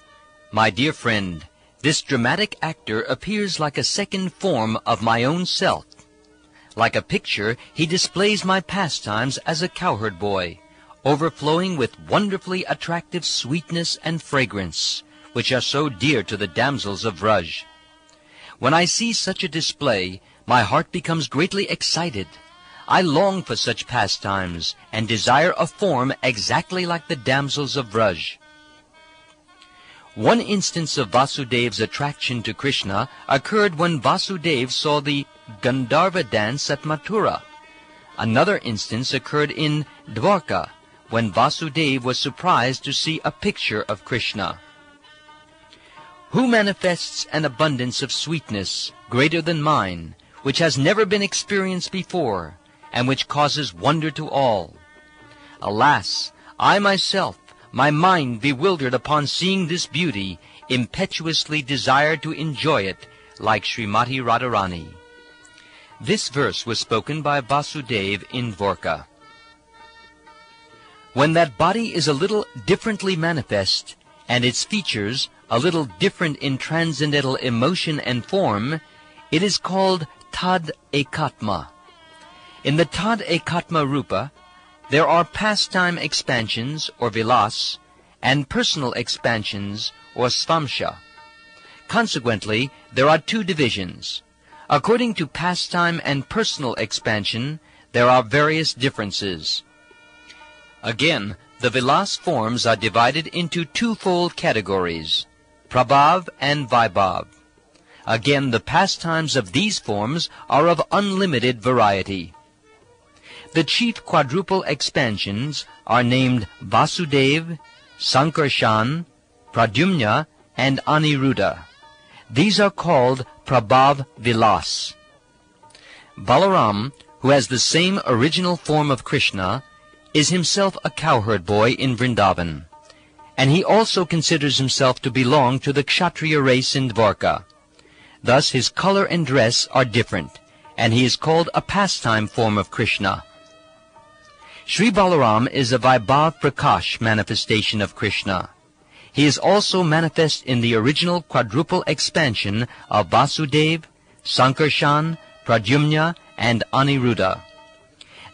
"My dear friend, this dramatic actor appears like a second form of my own self. Like a picture, he displays my pastimes as a cowherd boy, overflowing with wonderfully attractive sweetness and fragrance, which are so dear to the damsels of Vraj. When I see such a display, my heart becomes greatly excited. I long for such pastimes, and desire a form exactly like the damsels of Vraj." One instance of Vasudeva's attraction to Krishna occurred when Vasudeva saw the Gandharva dance at Mathura. Another instance occurred in Dwarka, when Vasudeva was surprised to see a picture of Krishna. Who manifests an abundance of sweetness greater than mine, which has never been experienced before, and which causes wonder to all? Alas, I myself, my mind bewildered upon seeing this beauty, impetuously desired to enjoy it, like Srimati Radharani. This verse was spoken by Vasudeva in Dwarka. When that body is a little differently manifest, and its features a little different in transcendental emotion and form, it is called Tad Ekatma. In the Tad Ekatma Rupa, there are pastime expansions, or vilas, and personal expansions, or svamsha. Consequently, there are two divisions. According to pastime and personal expansion, there are various differences. Again, the vilas forms are divided into twofold categories, prabhav and vaibhav. Again, the pastimes of these forms are of unlimited variety. The chief quadruple expansions are named Vasudeva, Sankarshan, Pradyumna, and Aniruddha. These are called Prabhav Vilas. Balaram, who has the same original form of Krishna, is himself a cowherd boy in Vrindavan, and he also considers himself to belong to the Kshatriya race in Dwarka. Thus his color and dress are different, and he is called a pastime form of Krishna. Sri Balaram is a Vaibhav Prakash manifestation of Krishna. He is also manifest in the original quadruple expansion of Vasudeva, Sankarshan, Pradyumna, and Aniruddha.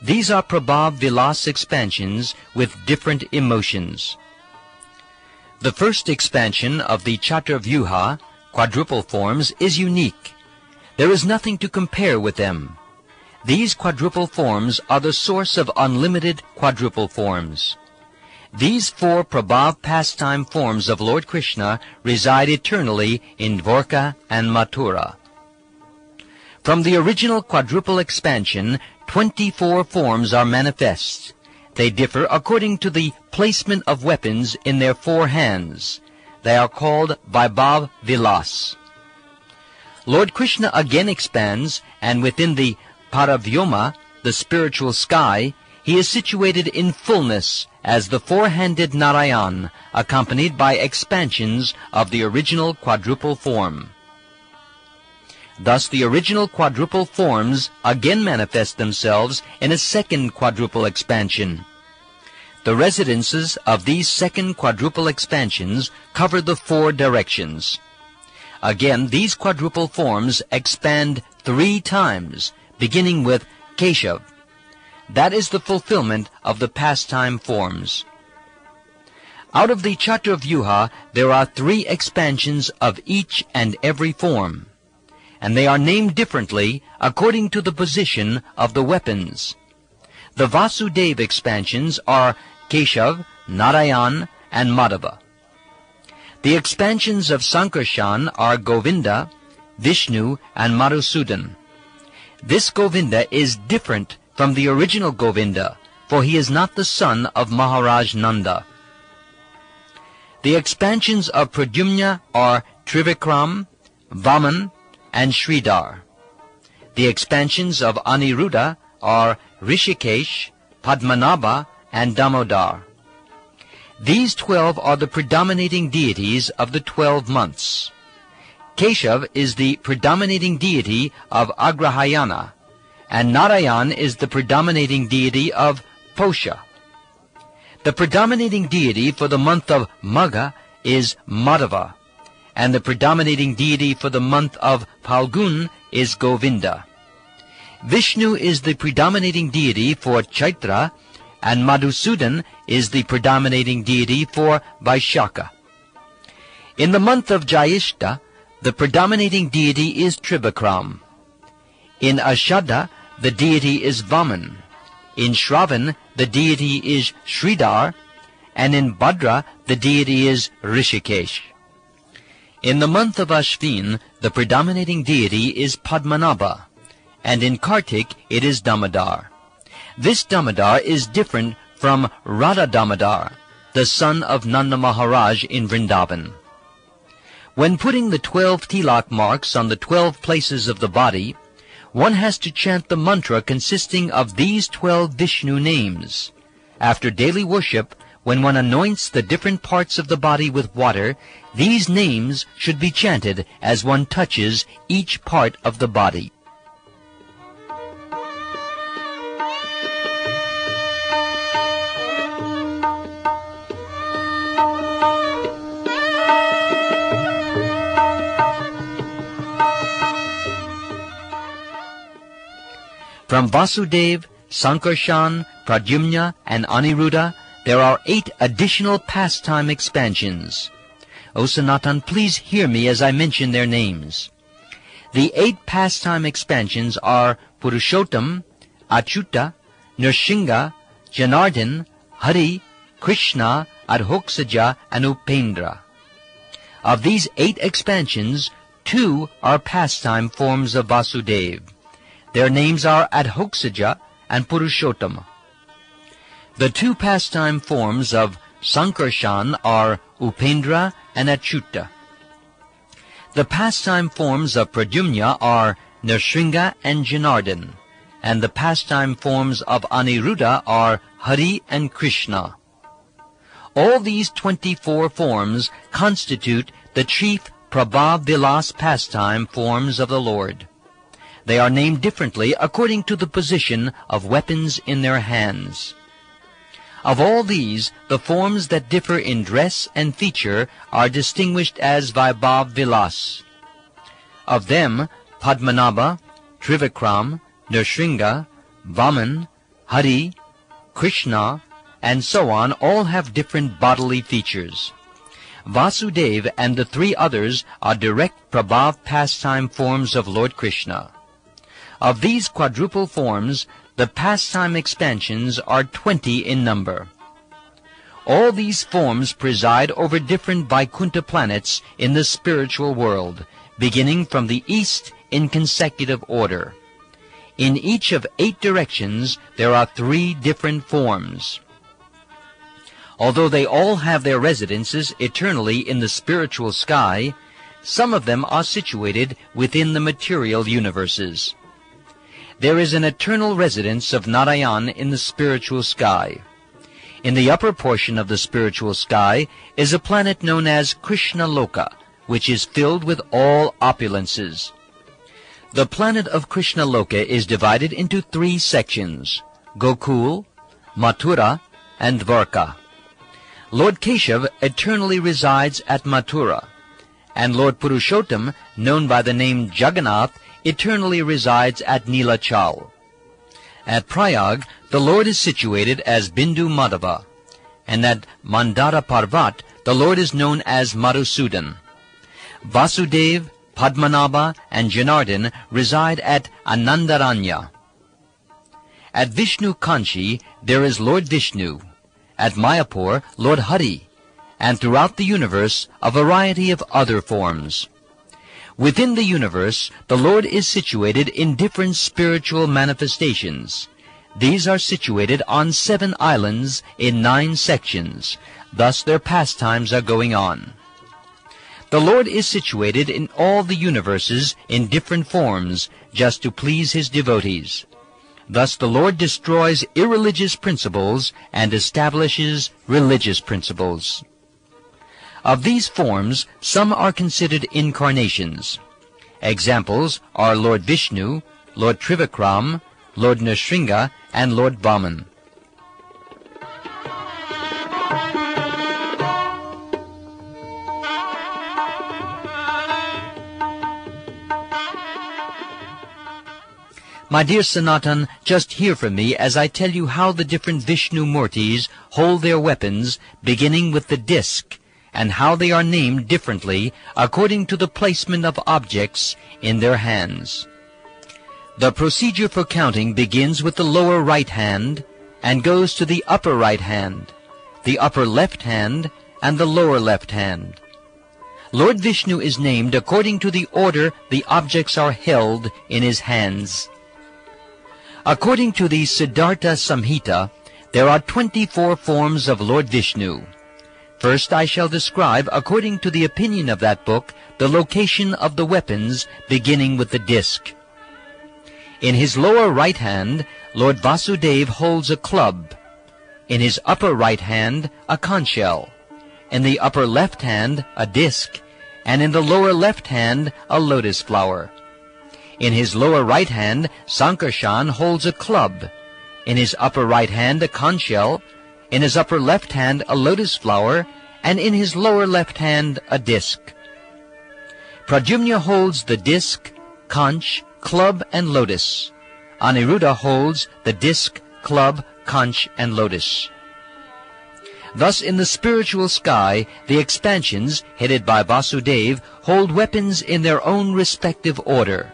These are Prabhav Vilas expansions with different emotions. The first expansion of the Chaturvyuha, quadruple forms, is unique. There is nothing to compare with them. These quadruple forms are the source of unlimited quadruple forms. These four Prabhav pastime forms of Lord Krishna reside eternally in Dwarka and Mathura. From the original quadruple expansion, 24 forms are manifest. They differ according to the placement of weapons in their four hands. They are called Vaibhav Vilas. Lord Krishna again expands, and within the Paravyoma, the spiritual sky, he is situated in fullness as the four-handed Narayan, accompanied by expansions of the original quadruple form. Thus the original quadruple forms again manifest themselves in a second quadruple expansion. The residences of these second quadruple expansions cover the four directions. Again, these quadruple forms expand 3 times, beginning with Keshav. That is the fulfillment of the pastime forms. Out of the Chaturvyuha, there are 3 expansions of each and every form, and they are named differently according to the position of the weapons. The Vasudeva expansions are Keshav, Narayan, and Madhava. The expansions of Sankarshan are Govinda, Vishnu, and Madhusudan. This Govinda is different from the original Govinda, for he is not the son of Maharaj Nanda. The expansions of Pradyumna are Trivikram, Vaman, and Sridhar. The expansions of Aniruddha are Rishikesh, Padmanabha, and Damodar. These 12 are the predominating deities of the 12 months. Keshav is the predominating deity of Agrahayana, and Narayan is the predominating deity of Posha. The predominating deity for the month of Magha is Madhava, and the predominating deity for the month of Phalgun is Govinda. Vishnu is the predominating deity for Chaitra, and Madhusudan is the predominating deity for Vaishakha. In the month of Jyeshta, the predominating deity is Tribakram. In Ashadha, the deity is Vaman. In Shravan, the deity is Sridhar, and in Bhadra, the deity is Rishikesh. In the month of Ashvin, the predominating deity is Padmanabha, and in Kartik it is Damodar. This Damodar is different from Radha Damodar, the son of Nanda Maharaj in Vrindavan. When putting the 12 tilak marks on the 12 places of the body, one has to chant the mantra consisting of these 12 Vishnu names. After daily worship, when one anoints the different parts of the body with water, these names should be chanted as one touches each part of the body. From Vasudev, Sankarshan, Pradyumna, and Aniruddha, there are 8 additional pastime expansions. O Sanatan, please hear me as I mention their names. The 8 pastime expansions are Purushottam, Achyuta, Nrsimha, Janardhan, Hari, Krishna, Adhoksaja, and Upendra. Of these 8 expansions, 2 are pastime forms of Vasudeva. Their names are Adhoksaja and Purushottam. The 2 pastime forms of Sankarshan are Upendra and Achyuta. The pastime forms of Pradyumna are Nrsimha and Janardhan, and the pastime forms of Aniruddha are Hari and Krishna. All these 24 forms constitute the chief Prabhav Vilas pastime forms of the Lord. They are named differently according to the position of weapons in their hands. Of all these, the forms that differ in dress and feature are distinguished as Vaibhav Vilas. Of them, Padmanabha, Trivikram, Nrsimha, Vaman, Hari, Krishna, and so on all have different bodily features. Vasudeva and the 3 others are direct Prabhav pastime forms of Lord Krishna. Of these quadruple forms, the pastime expansions are 20 in number. All these forms preside over different Vaikuntha planets in the spiritual world, beginning from the east in consecutive order. In each of 8 directions, there are 3 different forms. Although they all have their residences eternally in the spiritual sky, some of them are situated within the material universes. There is an eternal residence of Narayan in the spiritual sky. In the upper portion of the spiritual sky is a planet known as Krishna Loka, which is filled with all opulences. The planet of Krishna Loka is divided into 3 sections: Gokul, Mathura, and Dwarka. Lord Keshav eternally resides at Mathura, and Lord Purushottam, known by the name Jagannath, eternally resides at Nilachal. At Prayag, the Lord is situated as Bindu Madhava, and at Mandara Parvat, the Lord is known as Madhusudan. Vasudeva, Padmanabha, and Janardhan reside at Anandaranya. At Vishnu Kanchi, there is Lord Vishnu. At Mayapur, Lord Hari, and throughout the universe, a variety of other forms. Within the universe, the Lord is situated in different spiritual manifestations. These are situated on 7 islands in 9 sections. Thus their pastimes are going on. The Lord is situated in all the universes in different forms, just to please His devotees. Thus the Lord destroys irreligious principles and establishes religious principles. Of these forms, some are considered incarnations. Examples are Lord Vishnu, Lord Trivikram, Lord Nrsimha, and Lord Vaman. My dear Sanatan, just hear from me as I tell you how the different Vishnu Murtis hold their weapons, beginning with the disc, and how they are named differently according to the placement of objects in their hands. The procedure for counting begins with the lower right hand and goes to the upper right hand, the upper left hand, and the lower left hand. Lord Vishnu is named according to the order the objects are held in his hands. According to the Siddhartha Samhita, there are 24 forms of Lord Vishnu. First I shall describe, according to the opinion of that book, the location of the weapons, beginning with the disc. In his lower right hand, Lord Vasudeva holds a club. In his upper right hand, a conch shell. In the upper left hand, a disc. And in the lower left hand, a lotus flower. In his lower right hand, Sankarshan holds a club. In his upper right hand, a conch shell. In his upper left hand, a lotus flower. And in his lower left hand, a disc. Pradyumna holds the disc, conch, club, and lotus. Aniruddha holds the disc, club, conch, and lotus. Thus, in the spiritual sky, the expansions, headed by Vasudeva, hold weapons in their own respective order.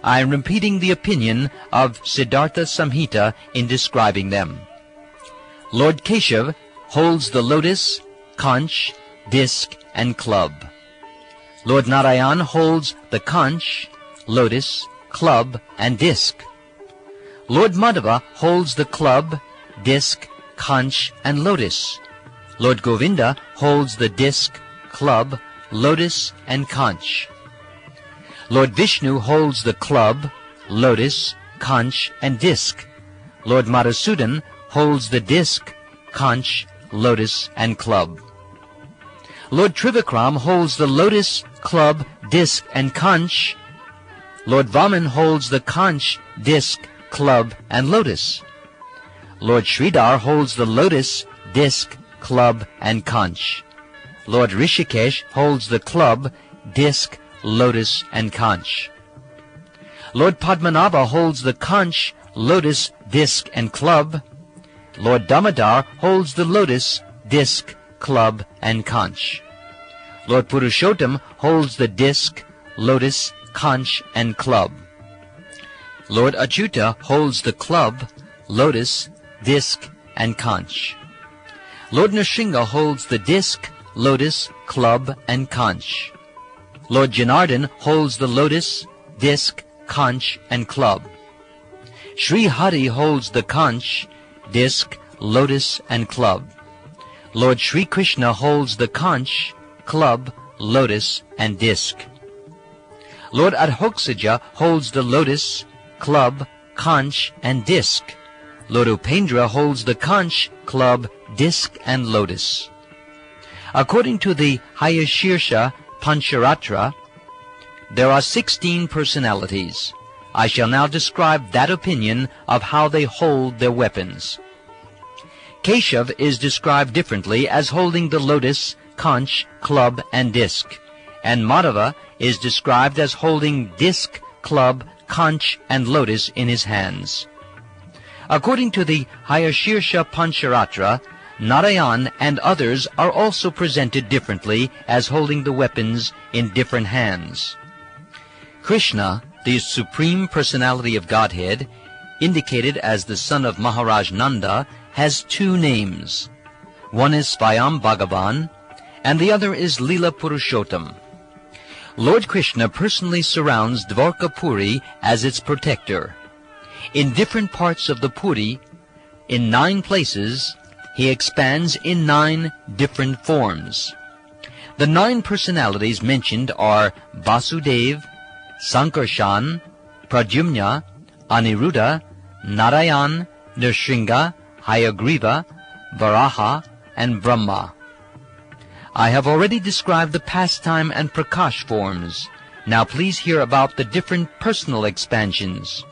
I am repeating the opinion of Siddhartha Samhita in describing them. Lord Keshav holds the lotus, conch, disc, and club. Lord Narayan holds the conch, lotus, club, and disc. Lord Madhava holds the club, disc, conch, and lotus. Lord Govinda holds the disc, club, lotus, and conch. Lord Vishnu holds the club, lotus, conch, and disc. Lord Madhusudan holds the disc, conch, lotus, and club. Lord Trivikram holds the lotus, club, disc, and conch. Lord Vaman holds the conch, disc, club, and lotus. Lord Sridhar holds the lotus, disc, club, and conch. Lord Rishikesh holds the club, disc, lotus, and conch. Lord Padmanabha holds the conch, lotus, disc, and club. Lord Damodar holds the lotus, disc, club, and conch. Lord Purushottam holds the disc, lotus, conch, and club. Lord Achyuta holds the club, lotus, disc, and conch. Lord Nrsimha holds the disc, lotus, club, and conch. Lord Janardhan holds the lotus, disc, conch, and club. Sri Hari holds the conch, disc, lotus, and club. Lord Sri Krishna holds the conch, club, lotus, and disc. Lord Adhoksaja holds the lotus, club, conch, and disc. Lord Upendra holds the conch, club, disc, and lotus. According to the Hayashirsha Pancharatra, there are 16 personalities. I shall now describe that opinion of how they hold their weapons. Keshav is described differently as holding the lotus, conch, club, and disc, and Madhava is described as holding disc, club, conch, and lotus in his hands. According to the Hayashirsha Pancharatra, Narayan and others are also presented differently as holding the weapons in different hands. Krishna, the Supreme Personality of Godhead, indicated as the son of Maharaj Nanda, has two names. One is Svayam Bhagavan, and the other is Lila Purushottam. Lord Krishna personally surrounds Dwarka Puri as its protector. In different parts of the Puri, in 9 places, he expands in 9 different forms. The 9 personalities mentioned are Vasudeva, Sankarshan, Pradyumna, Aniruddha, Narayan, Nrsinga, Hayagriva, Varaha, and Brahma. I have already described the pastime and prakash forms. Now please hear about the different personal expansions.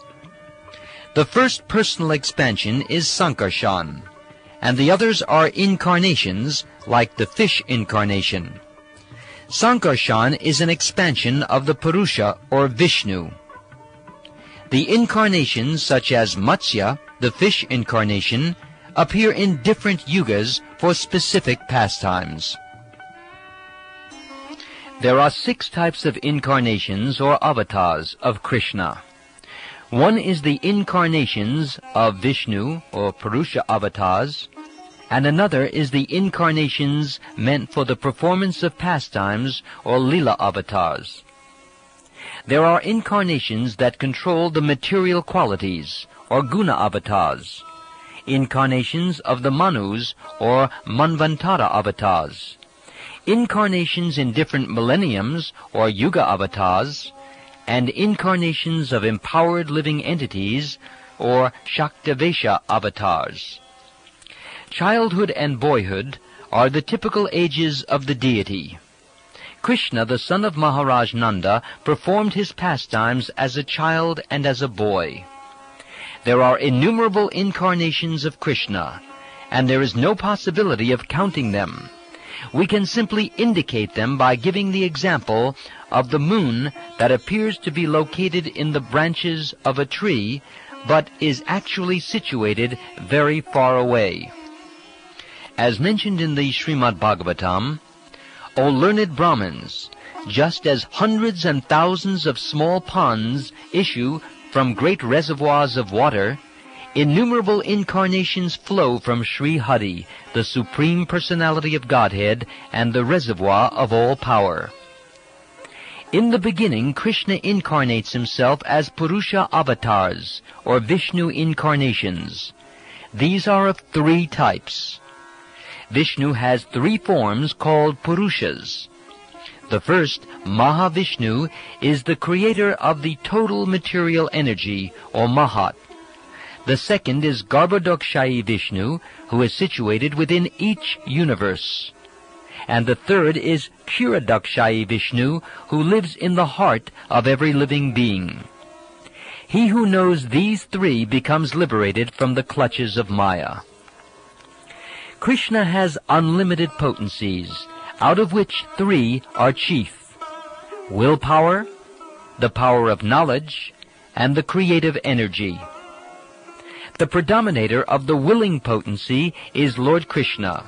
The first personal expansion is Sankarshan, and the others are incarnations, like the fish incarnation. Sankarshan is an expansion of the Purusha or Vishnu. The incarnations such as Matsya, the fish incarnation, appear in different yugas for specific pastimes. There are 6 types of incarnations or avatars of Krishna. One is the incarnations of Vishnu or Purusha avatars, and another is the incarnations meant for the performance of pastimes or Leela avatars. There are incarnations that control the material qualities or Guna avatars, incarnations of the Manus or Manvantara avatars, incarnations in different millenniums or Yuga avatars, and incarnations of empowered living entities or Shaktavesha avatars. Childhood and boyhood are the typical ages of the deity. Krishna, the son of Maharaj Nanda, performed his pastimes as a child and as a boy. There are innumerable incarnations of Krishna, and there is no possibility of counting them. We can simply indicate them by giving the example of the moon that appears to be located in the branches of a tree, but is actually situated very far away. As mentioned in the Srimad Bhagavatam, O learned Brahmins, just as hundreds and thousands of small ponds issue from great reservoirs of water, innumerable incarnations flow from Sri Hari, the Supreme Personality of Godhead and the reservoir of all power. In the beginning, Krishna incarnates himself as Purusha avatars, or Vishnu incarnations. These are of 3 types. Vishnu has 3 forms called Purushas. The first, Mahavishnu, is the creator of the total material energy, or Mahat. The second is Garbhodakshayi Vishnu, who is situated within each universe. And the third is Kshiradakshayi Vishnu, who lives in the heart of every living being. He who knows these 3 becomes liberated from the clutches of Maya. Krishna has unlimited potencies, out of which 3 are chief: willpower, the power of knowledge, and the creative energy. The predominator of the willing potency is Lord Krishna,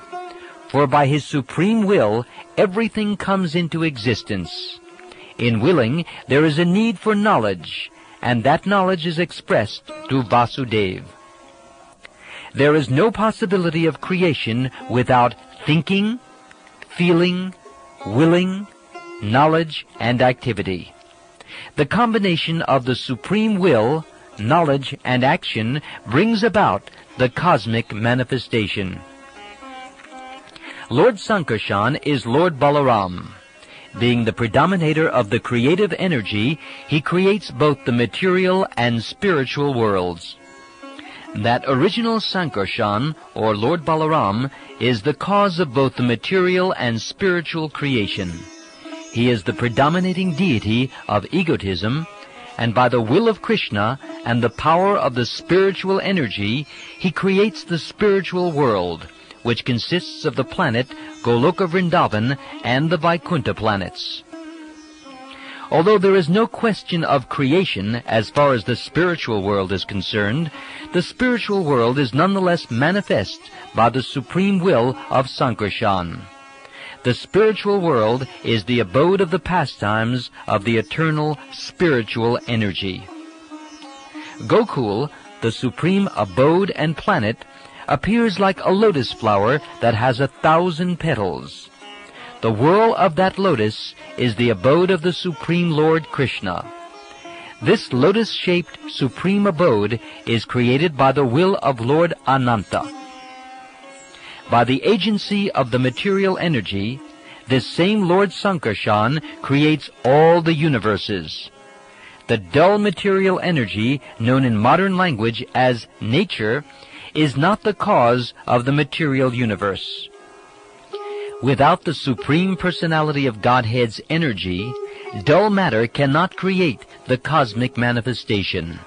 for by his supreme will everything comes into existence. In willing there is a need for knowledge, and that knowledge is expressed through Vasudeva. There is no possibility of creation without thinking, feeling, willing, knowledge, and activity. The combination of the supreme will, knowledge, and action brings about the cosmic manifestation. Lord Sankarshan is Lord Balaram. Being the predominator of the creative energy, he creates both the material and spiritual worlds. That original Sankarshan, or Lord Balaram, is the cause of both the material and spiritual creation. He is the predominating deity of egotism, and by the will of Krishna and the power of the spiritual energy, he creates the spiritual world, which consists of the planet Goloka Vrindavan and the Vaikuntha planets. Although there is no question of creation as far as the spiritual world is concerned, the spiritual world is nonetheless manifest by the supreme will of Sankarshan. The spiritual world is the abode of the pastimes of the eternal spiritual energy. Gokul, the supreme abode and planet, appears like a lotus flower that has 1,000 petals. The whirl of that lotus is the abode of the Supreme Lord Krishna. This lotus-shaped supreme abode is created by the will of Lord Ananta. By the agency of the material energy, this same Lord Sankarshan creates all the universes. the dull material energy known in modern language as nature is not the cause of the material universe. Without the Supreme Personality of Godhead's energy, dull matter cannot create the cosmic manifestation.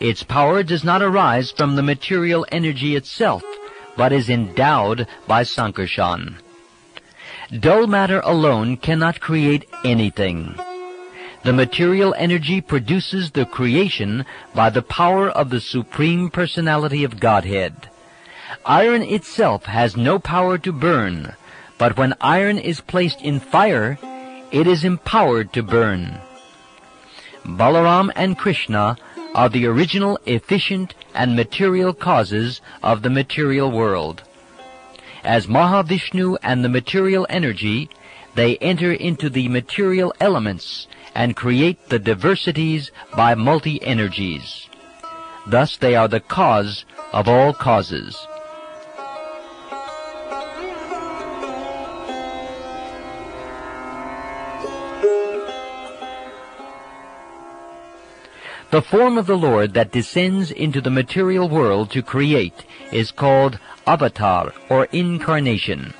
Its power does not arise from the material energy itself, but is endowed by Sankarshan. Dull matter alone cannot create anything. The material energy produces the creation by the power of the Supreme Personality of Godhead. Iron itself has no power to burn, but when iron is placed in fire, it is empowered to burn. Balaram and Krishna are the original efficient and material causes of the material world. As Mahavishnu and the material energy, they enter into the material elements and create the diversities by multi-energies. Thus they are the cause of all causes. The form of the Lord that descends into the material world to create is called avatar, or incarnation.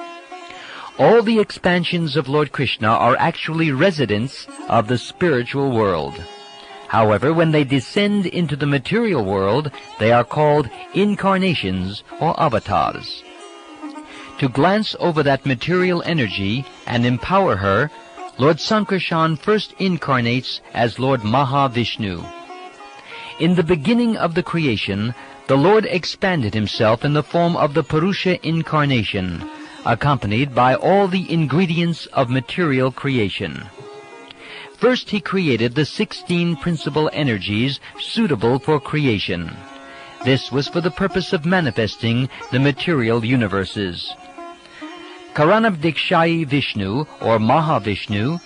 All the expansions of Lord Krishna are actually residents of the spiritual world. However, when they descend into the material world, they are called incarnations or avatars. To glance over that material energy and empower her, Lord Sankarshan first incarnates as Lord Mahavishnu. In the beginning of the creation, the Lord expanded himself in the form of the Purusha incarnation, accompanied by all the ingredients of material creation. First he created the 16 principal energies suitable for creation. This was for the purpose of manifesting the material universes. Karanabdikshayi Vishnu, or Mahavishnu,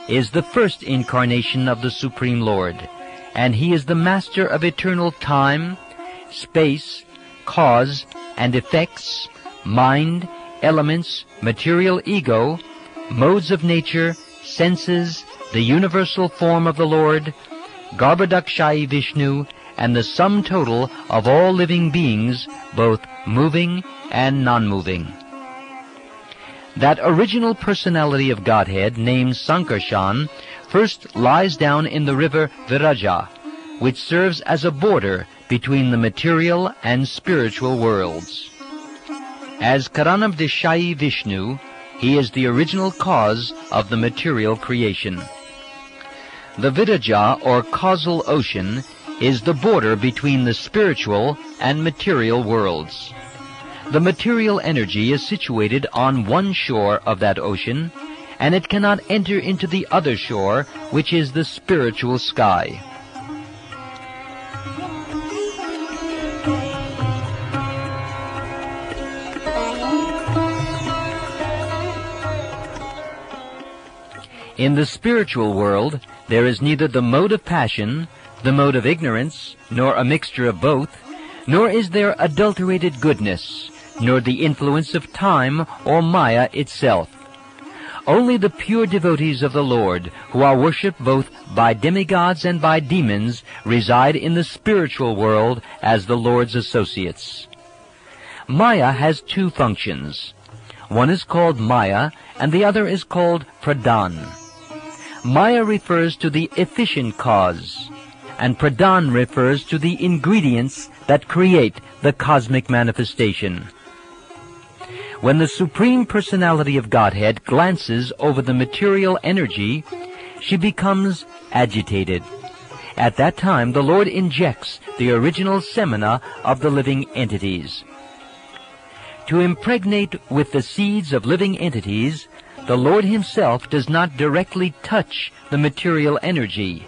is the first incarnation of the Supreme Lord, and he is the master of eternal time, space, cause and effects, mind, elements, material ego, modes of nature, senses, the universal form of the Lord, Garbhodakshayi Vishnu, and the sum total of all living beings, both moving and non-moving. That original personality of Godhead, named Sankarshan, first lies down in the river Viraja, which serves as a border between the material and spiritual worlds. As Karanabdikshayi Vishnu, he is the original cause of the material creation. The Viraja, or causal ocean, is the border between the spiritual and material worlds. The material energy is situated on one shore of that ocean, and it cannot enter into the other shore, which is the spiritual sky. In the spiritual world, there is neither the mode of passion, the mode of ignorance, nor a mixture of both, nor is there adulterated goodness, nor the influence of time or Maya itself. Only the pure devotees of the Lord, who are worshipped both by demigods and by demons, reside in the spiritual world as the Lord's associates. Maya has two functions. One is called Maya, and the other is called Pradhan. Maya refers to the efficient cause, and Pradhan refers to the ingredients that create the cosmic manifestation. When the Supreme Personality of Godhead glances over the material energy, she becomes agitated. At that time, the Lord injects the original semina of the living entities. To impregnate with the seeds of living entities, the Lord himself does not directly touch the material energy,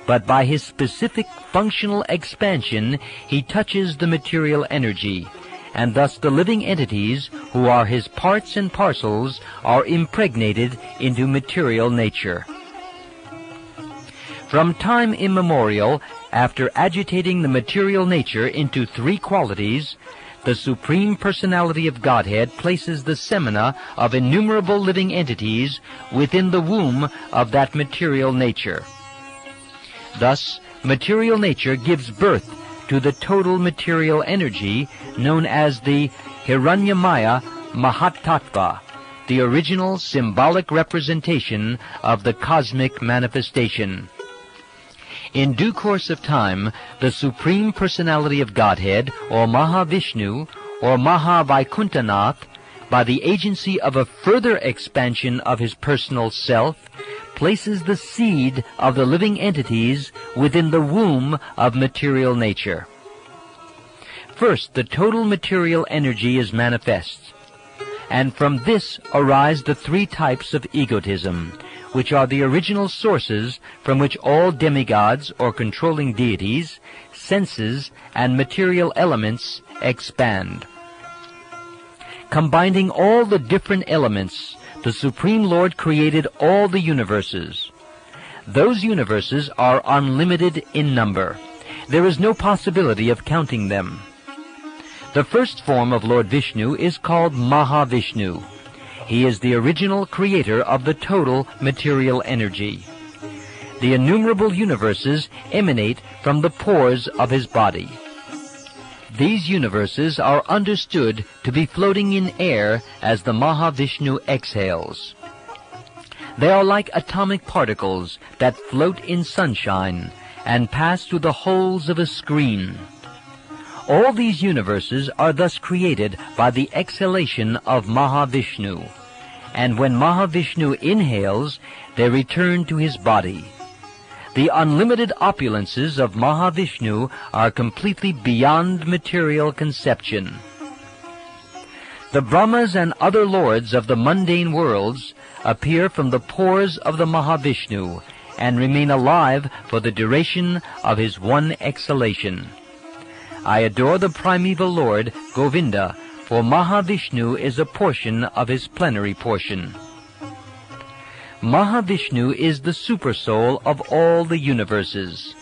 but by his specific functional expansion, he touches the material energy, and thus the living entities, who are his parts and parcels, are impregnated into material nature. From time immemorial, after agitating the material nature into three qualities, the Supreme Personality of Godhead places the semina of innumerable living entities within the womb of that material nature. Thus, material nature gives birth to the total material energy known as the Caitanya Mahaprabhu, the original symbolic representation of the cosmic manifestation. In due course of time, the Supreme Personality of Godhead, or Mahavishnu, or Mahavaikuntanath, by the agency of a further expansion of his personal self, places the seed of the living entities within the womb of material nature. First, the total material energy is manifest, and from this arise the three types of egotism, which are the original sources from which all demigods or controlling deities, senses, and material elements expand. Combining all the different elements, the Supreme Lord created all the universes. Those universes are unlimited in number. There is no possibility of counting them. The first form of Lord Vishnu is called Mahavishnu. He is the original creator of the total material energy. The innumerable universes emanate from the pores of his body. These universes are understood to be floating in air as the Mahavishnu exhales. They are like atomic particles that float in sunshine and pass through the holes of a screen. All these universes are thus created by the exhalation of Mahavishnu, and when Mahavishnu inhales, they return to his body. The unlimited opulences of Mahavishnu are completely beyond material conception. The Brahmas and other lords of the mundane worlds appear from the pores of the Mahavishnu and remain alive for the duration of his one exhalation. I adore the primeval Lord, Govinda, for Mahavishnu is a portion of his plenary portion. Mahavishnu is the supersoul of all the universes.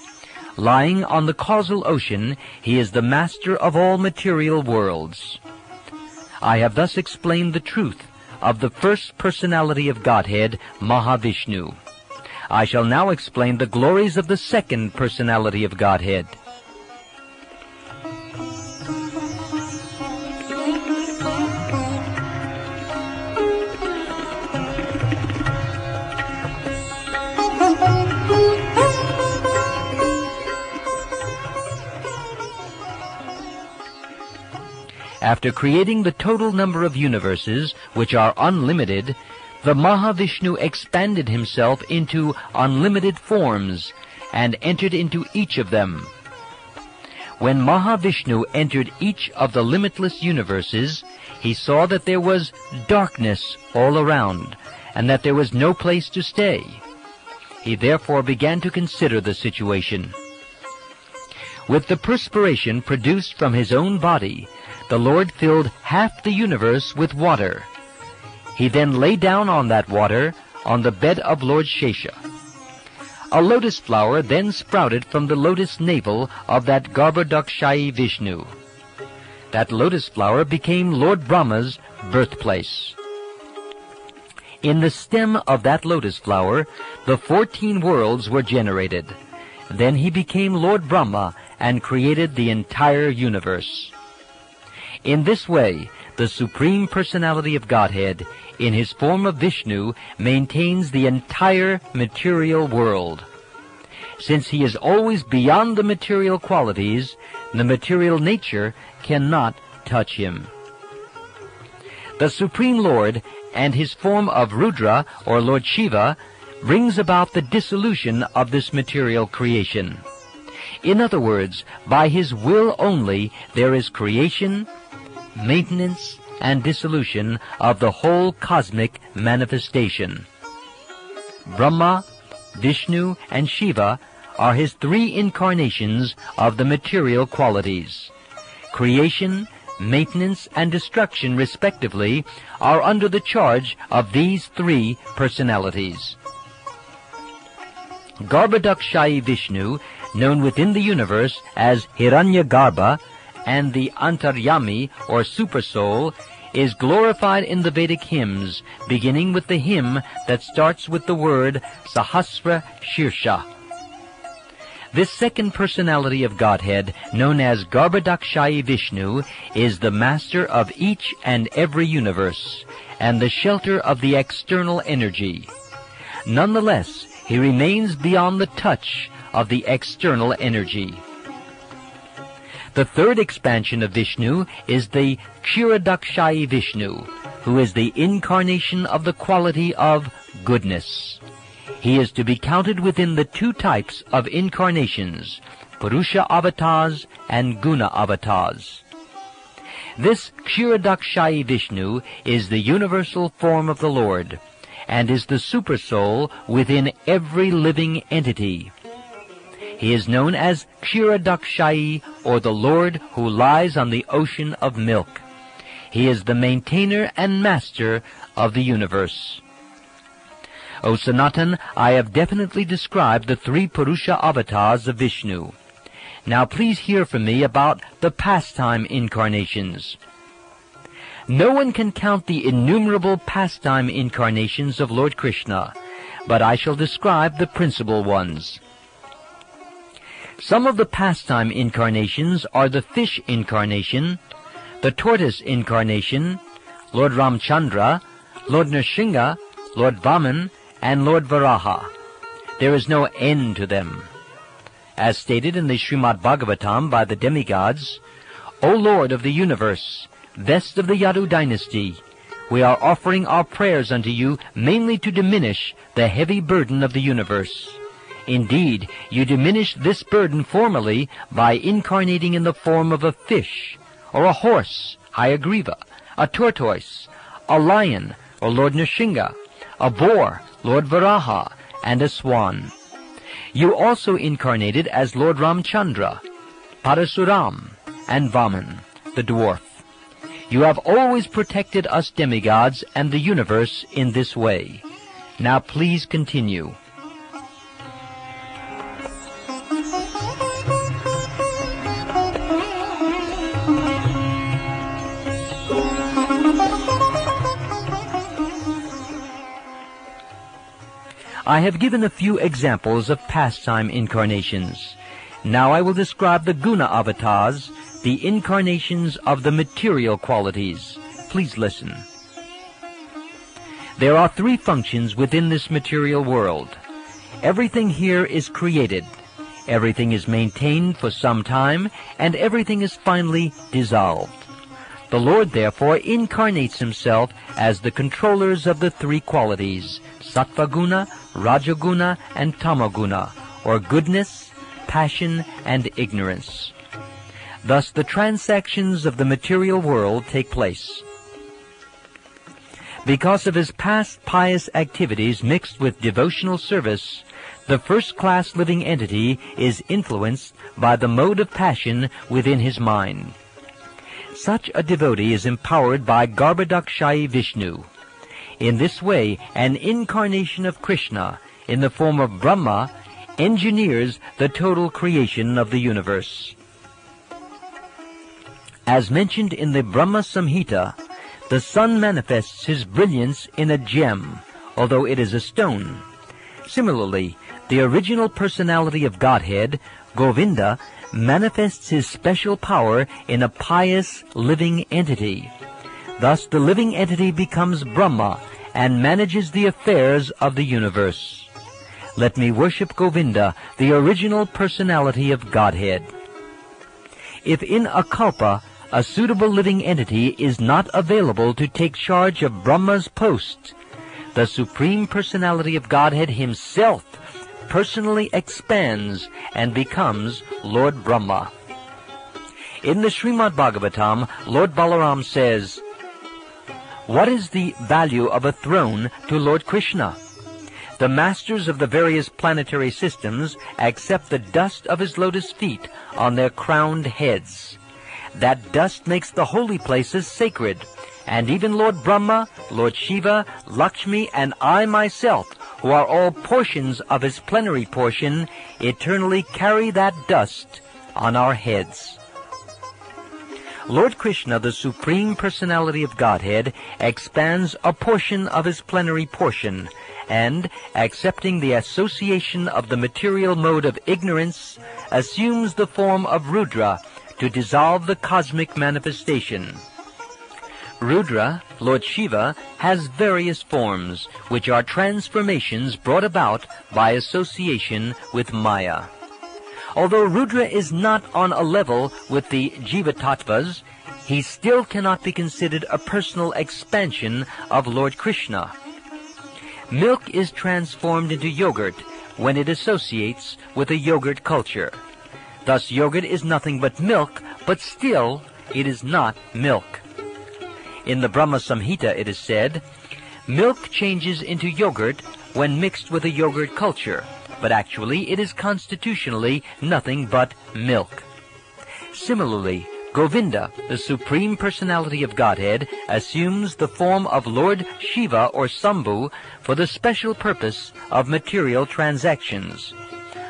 Lying on the causal ocean, he is the master of all material worlds. I have thus explained the truth of the first personality of Godhead, Mahavishnu. I shall now explain the glories of the second personality of Godhead. After creating the total number of universes, which are unlimited, the Mahavishnu expanded himself into unlimited forms and entered into each of them. When Mahavishnu entered each of the limitless universes, he saw that there was darkness all around, and that there was no place to stay. He therefore began to consider the situation. With the perspiration produced from his own body, the Lord filled half the universe with water. He then lay down on that water on the bed of Lord Shesha. A lotus flower then sprouted from the lotus navel of that Garbhodakshayi Vishnu. That lotus flower became Lord Brahma's birthplace. In the stem of that lotus flower, the 14 worlds were generated. Then he became Lord Brahma and created the entire universe. In this way, the Supreme Personality of Godhead, in his form of Vishnu, maintains the entire material world. Since he is always beyond the material qualities, the material nature cannot touch him. The Supreme Lord and his form of Rudra, or Lord Shiva, brings about the dissolution of this material creation. In other words, by his will only there is creation, maintenance, and dissolution of the whole cosmic manifestation. Brahma, Vishnu, and Shiva are his three incarnations of the material qualities. Creation, maintenance, and destruction, respectively, are under the charge of these three personalities. Garbhodakshayi Vishnu, known within the universe as Hiranyagarbha, and the Antaryami, or Supersoul, is glorified in the Vedic hymns, beginning with the hymn that starts with the word Sahasra Shirsha. This second personality of Godhead, known as Garbhodakshayi Vishnu, is the master of each and every universe, and the shelter of the external energy. Nonetheless, he remains beyond the touch of the external energy. The third expansion of Vishnu is the Kshirodakshayi Vishnu, who is the incarnation of the quality of goodness. He is to be counted within the two types of incarnations, Purusha avatars and Guna avatars. This Kshirodakshayi Vishnu is the universal form of the Lord, and is the supersoul within every living entity. He is known as Kshirodakshayi, or the Lord who lies on the ocean of milk. He is the maintainer and master of the universe. O Sanatan, I have definitely described the three Purusha avatars of Vishnu. Now please hear from me about the pastime incarnations. No one can count the innumerable pastime incarnations of Lord Krishna, but I shall describe the principal ones. Some of the pastime incarnations are the fish incarnation, the tortoise incarnation, Lord Ramchandra, Lord Nrsimha, Lord Vaman, and Lord Varaha. There is no end to them. As stated in the Srimad Bhagavatam by the demigods, O Lord of the universe, best of the Yadu dynasty, we are offering our prayers unto you mainly to diminish the heavy burden of the universe. Indeed, you diminished this burden formerly by incarnating in the form of a fish, or a horse, Hayagriva, a tortoise, a lion, or Lord Nrsimha, a boar, Lord Varaha, and a swan. You also incarnated as Lord Ramchandra, Parasuram, and Vaman, the dwarf. You have always protected us demigods and the universe in this way. Now please continue. I have given a few examples of pastime incarnations. Now I will describe the Guna avatars, the incarnations of the material qualities. Please listen. There are three functions within this material world. Everything here is created, everything is maintained for some time, and everything is finally dissolved. The Lord therefore incarnates himself as the controllers of the three qualities, Sattvaguna, Rajaguna, and Tamaguna, or goodness, passion, and ignorance. Thus the transactions of the material world take place. Because of his past pious activities mixed with devotional service, the first-class living entity is influenced by the mode of passion within his mind. Such a devotee is empowered by Garbhodakshayi Vishnu. In this way, an incarnation of Krishna, in the form of Brahma, engineers the total creation of the universe. As mentioned in the Brahma Samhita, the sun manifests his brilliance in a gem, although it is a stone. Similarly, the original personality of Godhead, Govinda, manifests his special power in a pious living entity. Thus the living entity becomes Brahma and manages the affairs of the universe. Let me worship Govinda, the original personality of Godhead. If in a kalpa a suitable living entity is not available to take charge of Brahma's post, the Supreme Personality of Godhead himself personally expands and becomes Lord Brahma. In the Srimad Bhagavatam, Lord Balaram says, "What is the value of a throne to Lord Krishna? The masters of the various planetary systems accept the dust of his lotus feet on their crowned heads. That dust makes the holy places sacred, and even Lord Brahma, Lord Shiva, Lakshmi, and I myself, who are all portions of his plenary portion, eternally carry that dust on our heads." Lord Krishna, the Supreme Personality of Godhead, expands a portion of his plenary portion, and, accepting the association of the material mode of ignorance, assumes the form of Rudra to dissolve the cosmic manifestation. Rudra, Lord Shiva, has various forms, which are transformations brought about by association with Maya. Although Rudra is not on a level with the Jiva-tattvas, he still cannot be considered a personal expansion of Lord Krishna. Milk is transformed into yogurt when it associates with a yogurt culture. Thus yogurt is nothing but milk, but still it is not milk. In the Brahma Samhita it is said, milk changes into yogurt when mixed with a yogurt culture, but actually it is constitutionally nothing but milk. Similarly, Govinda, the Supreme Personality of Godhead, assumes the form of Lord Shiva or Sambhu for the special purpose of material transactions.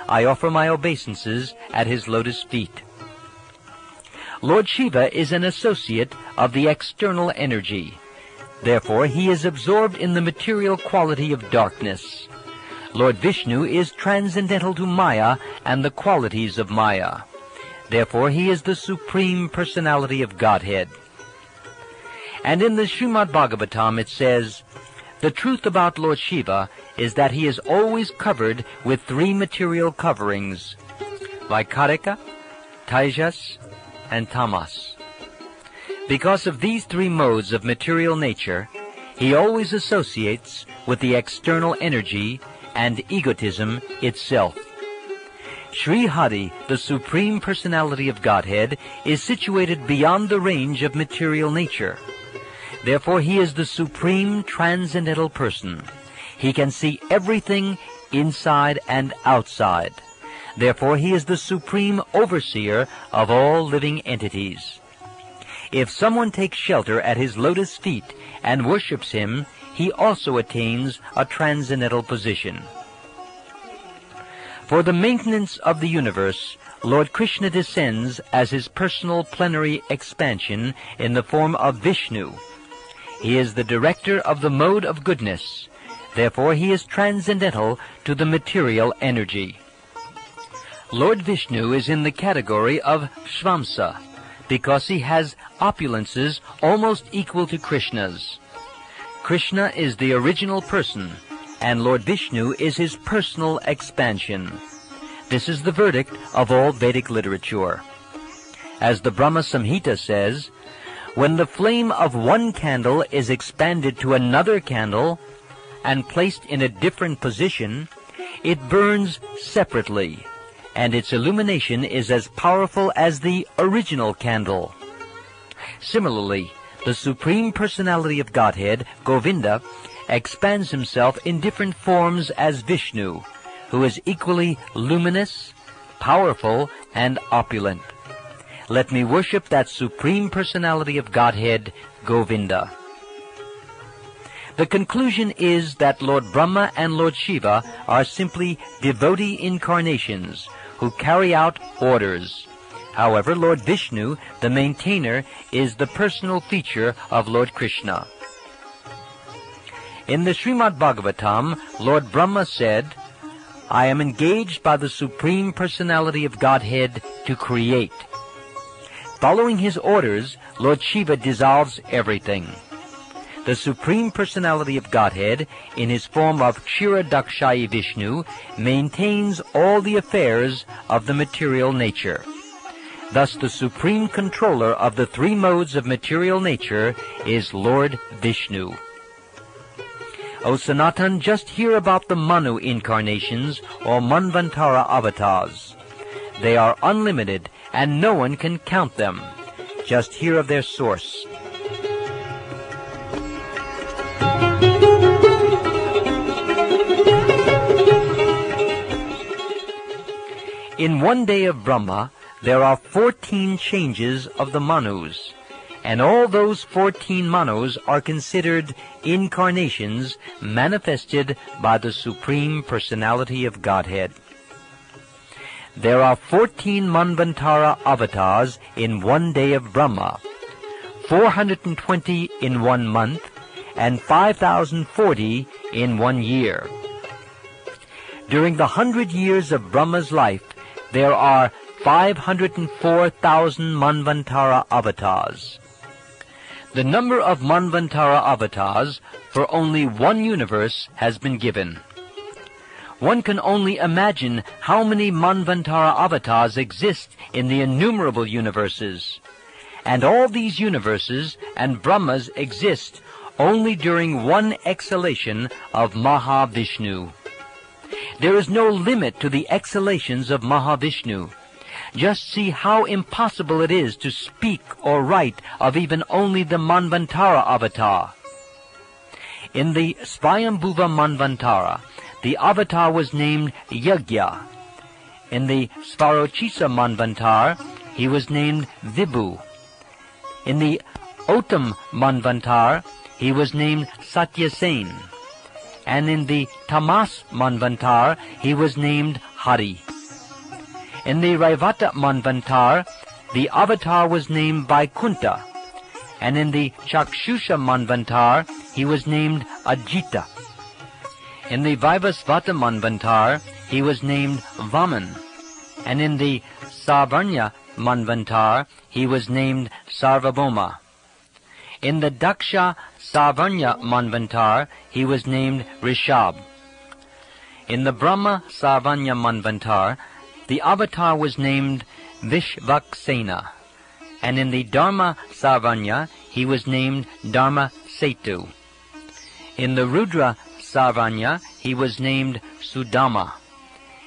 I offer my obeisances at his lotus feet. Lord Shiva is an associate of the external energy. Therefore, he is absorbed in the material quality of darkness. Lord Vishnu is transcendental to Maya and the qualities of Maya. Therefore, he is the Supreme Personality of Godhead. And in the Srimad Bhagavatam it says, the truth about Lord Shiva is that he is always covered with three material coverings, Vaikarika, Tejas, and Tamas. Because of these three modes of material nature, he always associates with the external energy and egotism itself. Sri Hari, the Supreme Personality of Godhead, is situated beyond the range of material nature. Therefore, he is the Supreme Transcendental Person. He can see everything inside and outside. Therefore, he is the Supreme Overseer of all living entities. If someone takes shelter at his lotus feet and worships him, he also attains a transcendental position. For the maintenance of the universe, Lord Krishna descends as his personal plenary expansion in the form of Vishnu. He is the director of the mode of goodness. Therefore, he is transcendental to the material energy. Lord Vishnu is in the category of Shvamsa, because he has opulences almost equal to Krishna's. Krishna is the original person, and Lord Vishnu is his personal expansion. This is the verdict of all Vedic literature. As the Brahma Samhita says, when the flame of one candle is expanded to another candle and placed in a different position, it burns separately, and its illumination is as powerful as the original candle. Similarly, the Supreme Personality of Godhead, Govinda, expands himself in different forms as Vishnu, who is equally luminous, powerful, and opulent. Let me worship that Supreme Personality of Godhead, Govinda. The conclusion is that Lord Brahma and Lord Shiva are simply devotee incarnations who carry out orders. However, Lord Vishnu, the maintainer, is the personal feature of Lord Krishna. In the Srimad Bhagavatam, Lord Brahma said, I am engaged by the Supreme Personality of Godhead to create. Following his orders, Lord Shiva dissolves everything. The Supreme Personality of Godhead, in his form of Kshirodakshayi Vishnu, maintains all the affairs of the material nature. Thus the supreme controller of the three modes of material nature is Lord Vishnu. O Sanatan, just hear about the Manu incarnations or Manvantara avatars. They are unlimited and no one can count them. Just hear of their source. In one day of Brahma, there are 14 changes of the Manus, and all those 14 Manus are considered incarnations manifested by the Supreme Personality of Godhead. There are 14 Manvantara avatars in one day of Brahma, 420 in 1 month, and 5,040 in 1 year. During the 100 years of Brahma's life, there are 504,000 Manvantara avatars. The number of Manvantara avatars for only one universe has been given. One can only imagine how many Manvantara avatars exist in the innumerable universes. And all these universes and Brahmas exist only during one exhalation of Mahavishnu. There is no limit to the exhalations of Mahavishnu. Just see how impossible it is to speak or write of even only the Manvantara avatar. In the Svayambhuva Manvantara, the avatar was named Yagya. In the Svarochisa Manvantar, he was named Vibhu. In the Ottam Manvantar, he was named Satyasen. And in the Tamas Manvantar, he was named Hari. In the Raivata Manvantar, the avatar was named Vaikunta. And in the Chakshusha Manvantar, he was named Ajita. In the Vaivasvata Manvantar, he was named Vaman. And in the Savarnya Manvantar, he was named Sarvabhauma. In the Daksha Savarnya Manvantar, he was named Rishab. In the Brahma Savarnya Manvantar, the avatar was named Vishvaksena. And in the Dharma Savarnya, he was named Dharma Setu. In the Rudra Savarnya, he was named Sudama.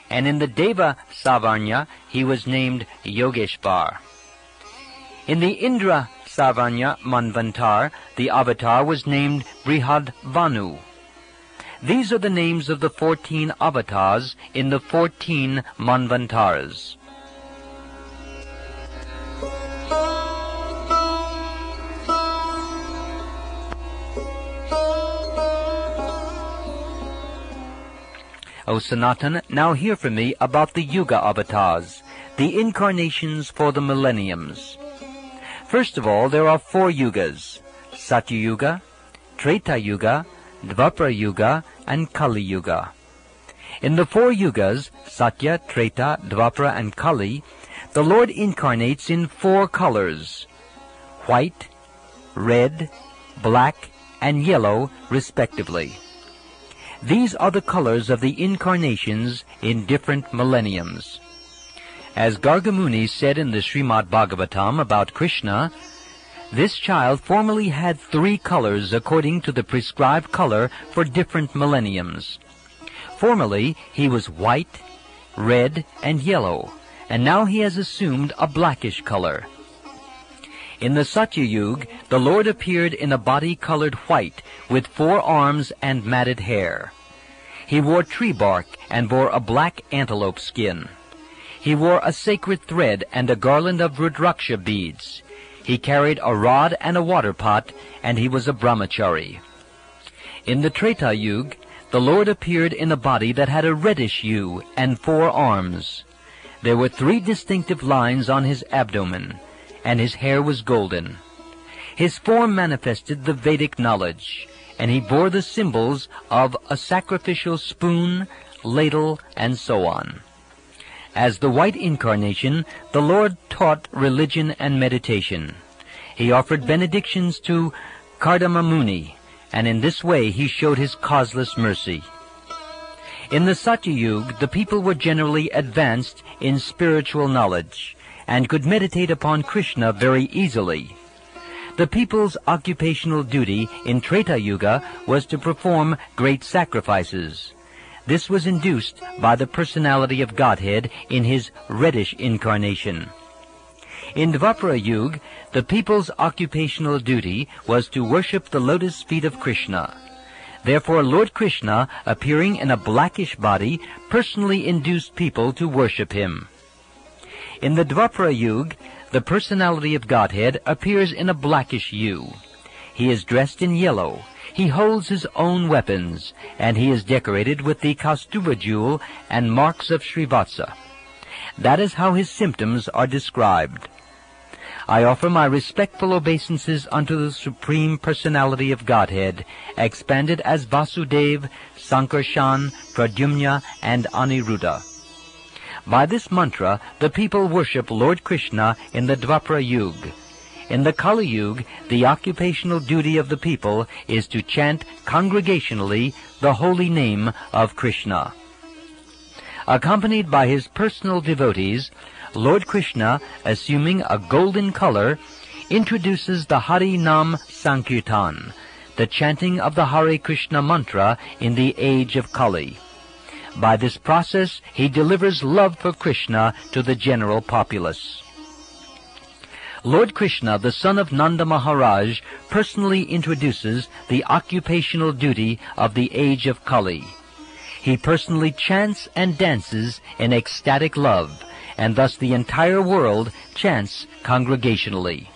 And in the Deva Savarnya, he was named Yogeshvar. In the Indra Savarnya Manvantar, the avatar was named Brihadvanu. These are the names of the 14 avatars in the 14 Manvantaras. O Sanatana, now hear from me about the Yuga avatars, the incarnations for the millenniums. First of all, there are 4 Yugas: Satya Yuga, Treta Yuga, Dvapara Yuga, and Kali Yuga. In the 4 Yugas, Satya, Treta, Dvapara, and Kali, the Lord incarnates in 4 colors: white, red, black, and yellow, respectively. These are the colors of the incarnations in different millenniums. As Gargamuni said in the Srimad Bhagavatam about Krishna, this child formerly had 3 colors according to the prescribed color for different millenniums. Formerly he was white, red, and yellow, and now he has assumed a blackish color. In the Satya Yuga, the Lord appeared in a body colored white, with 4 arms and matted hair. He wore tree bark and bore a black antelope skin. He wore a sacred thread and a garland of Rudraksha beads. He carried a rod and a water pot, and he was a brahmachari. In the Treta Yuga, the Lord appeared in a body that had a reddish hue and 4 arms. There were 3 distinctive lines on his abdomen, and his hair was golden. His form manifested the Vedic knowledge, and he bore the symbols of a sacrificial spoon, ladle, and so on. As the white incarnation, the Lord taught religion and meditation. He offered benedictions to Kardama Muni, and in this way he showed his causeless mercy. In the Satya Yuga, the people were generally advanced in spiritual knowledge, and could meditate upon Krishna very easily. The people's occupational duty in Treta Yuga was to perform great sacrifices. This was induced by the personality of Godhead in his reddish incarnation. In Dvapara Yuga, the people's occupational duty was to worship the lotus feet of Krishna. Therefore, Lord Krishna, appearing in a blackish body, personally induced people to worship him. In the Dvapara Yuga, the personality of Godhead appears in a blackish hue. He is dressed in yellow. He holds his own weapons, and he is decorated with the Kaustuva jewel and marks of Srivatsa. That is how his symptoms are described. I offer my respectful obeisances unto the Supreme Personality of Godhead, expanded as Vasudev, Sankarshan, Pradyumna, and Aniruddha. By this mantra, the people worship Lord Krishna in the Dvapara Yuga. In the Kali Yuga, the occupational duty of the people is to chant congregationally the holy name of Krishna. Accompanied by his personal devotees, Lord Krishna, assuming a golden color, introduces the Hari Nam Sankirtan, the chanting of the Hare Krishna mantra in the age of Kali. By this process, he delivers love for Krishna to the general populace. Lord Krishna, the son of Nanda Maharaj, personally introduces the occupational duty of the age of Kali. He personally chants and dances in ecstatic love, and thus the entire world chants congregationally.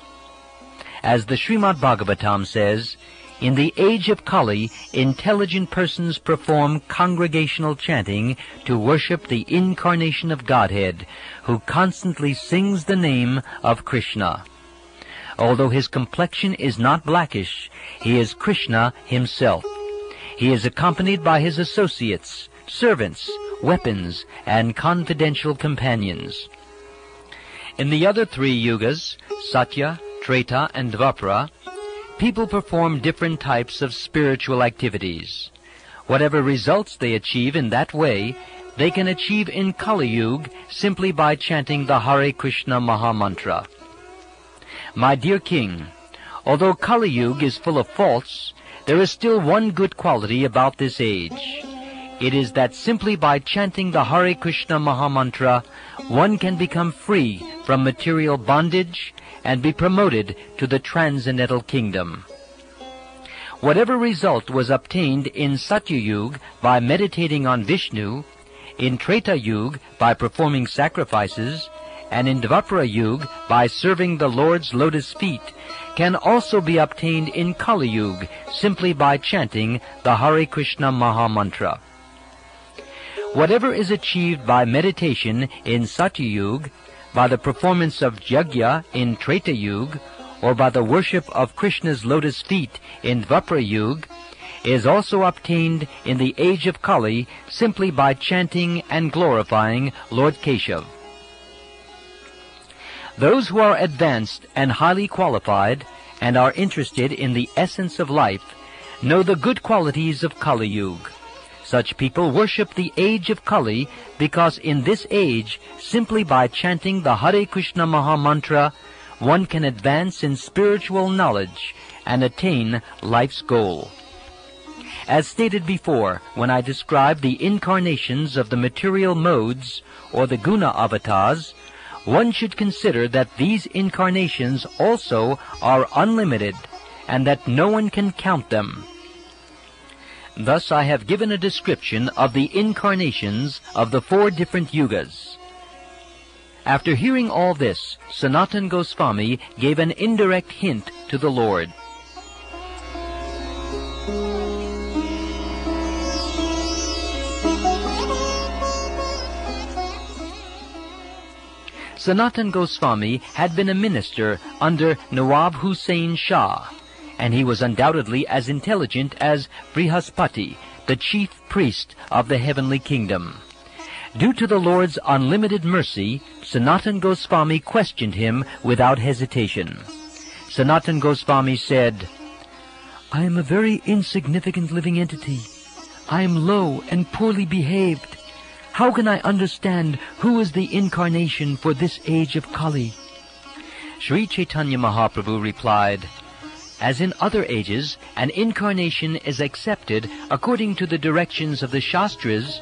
As the Srimad Bhagavatam says, in the age of Kali, intelligent persons perform congregational chanting to worship the incarnation of Godhead, who constantly sings the name of Krishna. Although his complexion is not blackish, he is Krishna himself. He is accompanied by his associates, servants, weapons, and confidential companions. In the other three yugas, Satya, Treta, and Dvapara, people perform different types of spiritual activities. Whatever results they achieve in that way, they can achieve in Kali Yuga simply by chanting the Hare Krishna Mahamantra. My dear King, although Kali Yuga is full of faults, there is still one good quality about this age. It is that simply by chanting the Hare Krishna Mahamantra, one can become free from material bondage and be promoted to the transcendental kingdom. Whatever result was obtained in Satya Yuga by meditating on Vishnu, in Treta Yuga by performing sacrifices, and in Dvapara Yuga by serving the Lord's lotus feet, can also be obtained in Kali Yuga simply by chanting the Hare Krishna Mahamantra. Whatever is achieved by meditation in Satya Yuga, by the performance of Yajna in Treta Yuga, or by the worship of Krishna's lotus feet in Dvapara Yuga, is also obtained in the age of Kali simply by chanting and glorifying Lord Keshav. Those who are advanced and highly qualified and are interested in the essence of life know the good qualities of Kali Yuga. Such people worship the age of Kali because in this age, simply by chanting the Hare Krishna Mahamantra, one can advance in spiritual knowledge and attain life's goal. As stated before, when I described the incarnations of the material modes, or the guna avatars, one should consider that these incarnations also are unlimited, and that no one can count them. Thus I have given a description of the incarnations of the 4 different yugas. After hearing all this, Sanatana Gosvami gave an indirect hint to the Lord. Sanatana Gosvami had been a minister under Nawab Hussain Shah, and he was undoubtedly as intelligent as Brihaspati, the chief priest of the heavenly kingdom. Due to the Lord's unlimited mercy, Sanatana Gosvami questioned him without hesitation. Sanatana Gosvami said, "I am a very insignificant living entity. I am low and poorly behaved. How can I understand who is the incarnation for this age of Kali?" Sri Caitanya Mahaprabhu replied, "As in other ages, an incarnation is accepted according to the directions of the Shastras,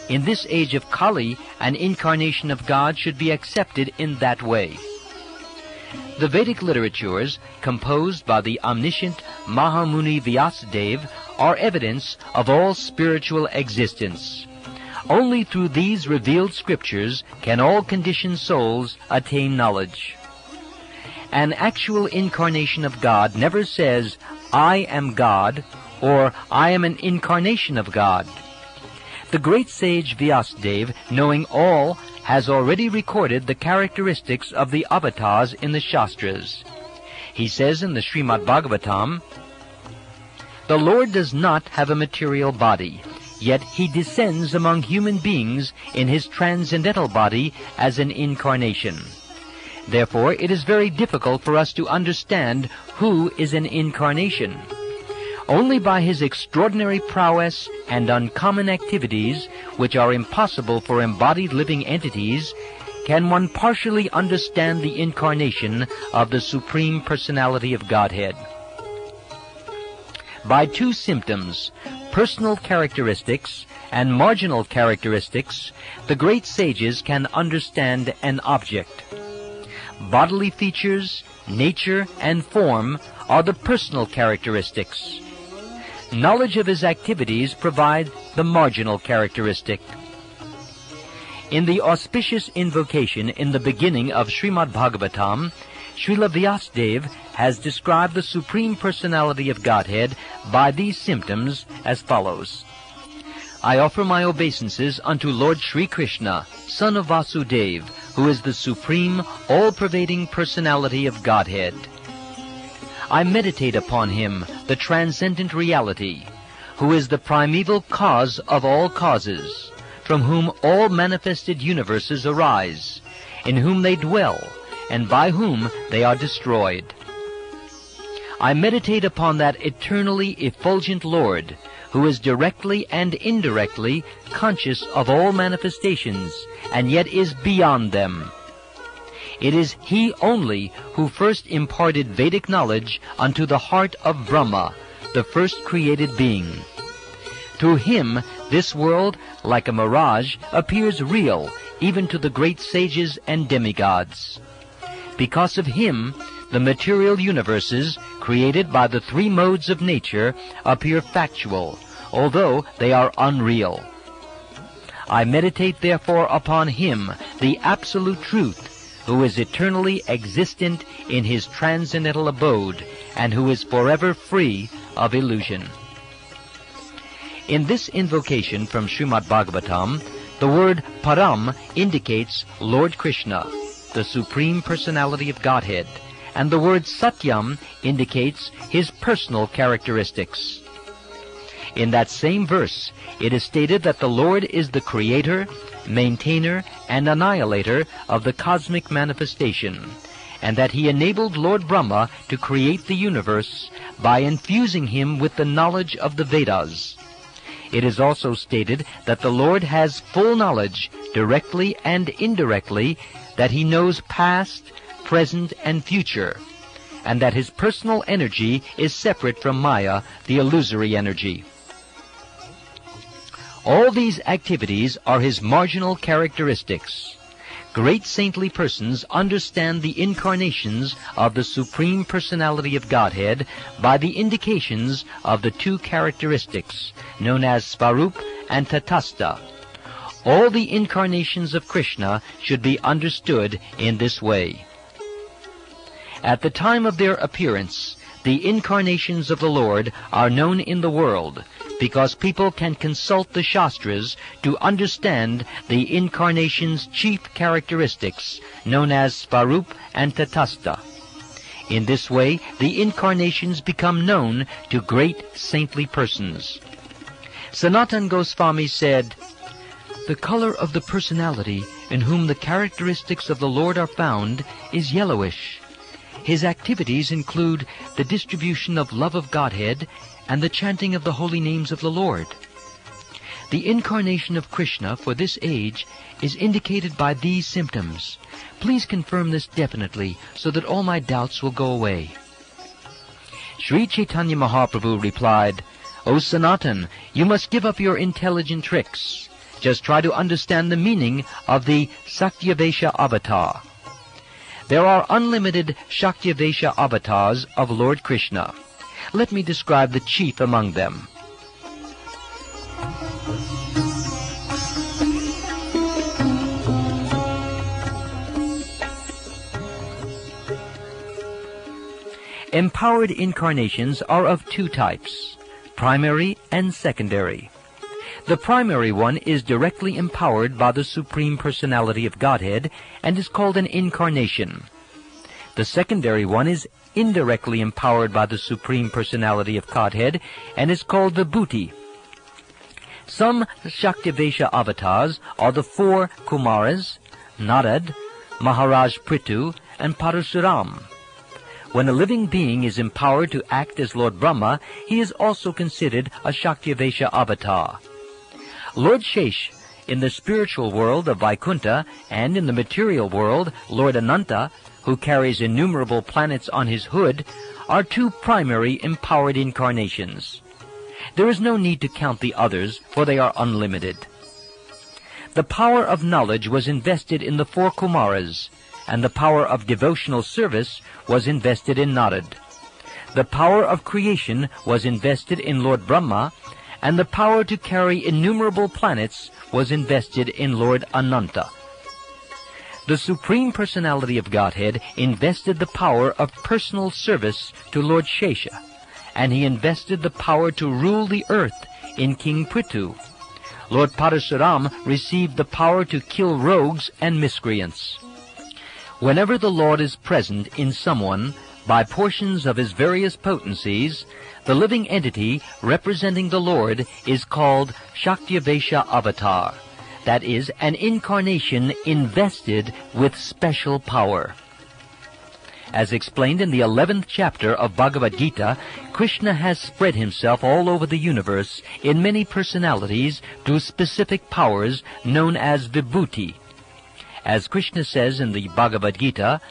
in this age of Kali, an incarnation of God should be accepted in that way." The Vedic literatures, composed by the omniscient Mahamuni Vyasadeva, are evidence of all spiritual existence. Only through these revealed scriptures can all conditioned souls attain knowledge. An actual incarnation of God never says, "I am God," or "I am an incarnation of God." The great sage Vyasadeva, knowing all, has already recorded the characteristics of the avatars in the Shastras. He says in the Srimad Bhagavatam, "The Lord does not have a material body, yet he descends among human beings in his transcendental body as an incarnation. Therefore, it is very difficult for us to understand who is an incarnation. Only by his extraordinary prowess and uncommon activities, which are impossible for embodied living entities, can one partially understand the incarnation of the Supreme Personality of Godhead. By two symptoms, personal characteristics and marginal characteristics, the great sages can understand an object. Bodily features, nature, and form are the personal characteristics. Knowledge of his activities provide the marginal characteristic." In the auspicious invocation in the beginning of Srimad Bhagavatam, Srila Vyasadeva has described the Supreme Personality of Godhead by these symptoms as follows. "I offer my obeisances unto Lord Sri Krishna, son of Vasudeva, who is the Supreme, all-pervading Personality of Godhead. I meditate upon him, the transcendent reality, who is the primeval cause of all causes, from whom all manifested universes arise, in whom they dwell, and by whom they are destroyed. I meditate upon that eternally effulgent Lord, who is directly and indirectly conscious of all manifestations, and yet is beyond them. It is he only who first imparted Vedic knowledge unto the heart of Brahma, the first created being. Through him, this world, like a mirage, appears real, even to the great sages and demigods. Because of him, the material universes, created by the three modes of nature, appear factual, although they are unreal. I meditate therefore upon him, the absolute truth, who is eternally existent in his transcendental abode, and who is forever free of illusion." In this invocation from Srimad Bhagavatam, the word Param indicates Lord Krishna, the Supreme Personality of Godhead, and the word Satyam indicates his personal characteristics. In that same verse, it is stated that the Lord is the creator, maintainer, and annihilator of the cosmic manifestation, and that he enabled Lord Brahma to create the universe by infusing him with the knowledge of the Vedas. It is also stated that the Lord has full knowledge, directly and indirectly, that he knows past, present, and future, and that his personal energy is separate from Maya, the illusory energy. All these activities are his marginal characteristics. Great saintly persons understand the incarnations of the Supreme Personality of Godhead by the indications of the two characteristics, known as Svarup and Tatastha. All the incarnations of Krishna should be understood in this way. At the time of their appearance, the incarnations of the Lord are known in the world, because people can consult the Shastras to understand the incarnation's chief characteristics, known as Svarup and Tatastha. In this way, the incarnations become known to great saintly persons. Sanatana Gosvami said, "The color of the personality in whom the characteristics of the Lord are found is yellowish. His activities include the distribution of love of Godhead and the chanting of the holy names of the Lord. The incarnation of Krishna for this age is indicated by these symptoms. Please confirm this definitely so that all my doubts will go away." Sri Caitanya Mahaprabhu replied, "O Sanatan, you must give up your intelligent tricks. Just try to understand the meaning of the Satyavesha avatar. There are unlimited Shaktavesha avatars of Lord Krishna. Let me describe the chief among them. Empowered incarnations are of two types, primary and secondary. The primary one is directly empowered by the Supreme Personality of Godhead and is called an incarnation. The secondary one is indirectly empowered by the Supreme Personality of Godhead and is called the Bhuti. Some Shaktivesha avatars are the 4 Kumaras, Narad, Maharaj Prithu, and Parasuram. When a living being is empowered to act as Lord Brahma, he is also considered a Shaktivesha avatar. Lord Shesh, in the spiritual world of Vaikuntha, and in the material world, Lord Ananta, who carries innumerable planets on his hood, are 2 primary empowered incarnations. There is no need to count the others, for they are unlimited. The power of knowledge was invested in the 4 Kumaras, and the power of devotional service was invested in Narad. The power of creation was invested in Lord Brahma, and the power to carry innumerable planets was invested in Lord Ananta. The Supreme Personality of Godhead invested the power of personal service to Lord Shesha, and he invested the power to rule the earth in King Prithu. Lord Parasuram received the power to kill rogues and miscreants. Whenever the Lord is present in someone, by portions of his various potencies, the living entity representing the Lord is called Shaktivesha avatar, that is, an incarnation invested with special power. As explained in the 11th chapter of Bhagavad Gita, Krishna has spread himself all over the universe in many personalities through specific powers known as Vibhuti. As Krishna says in the Bhagavad Gita,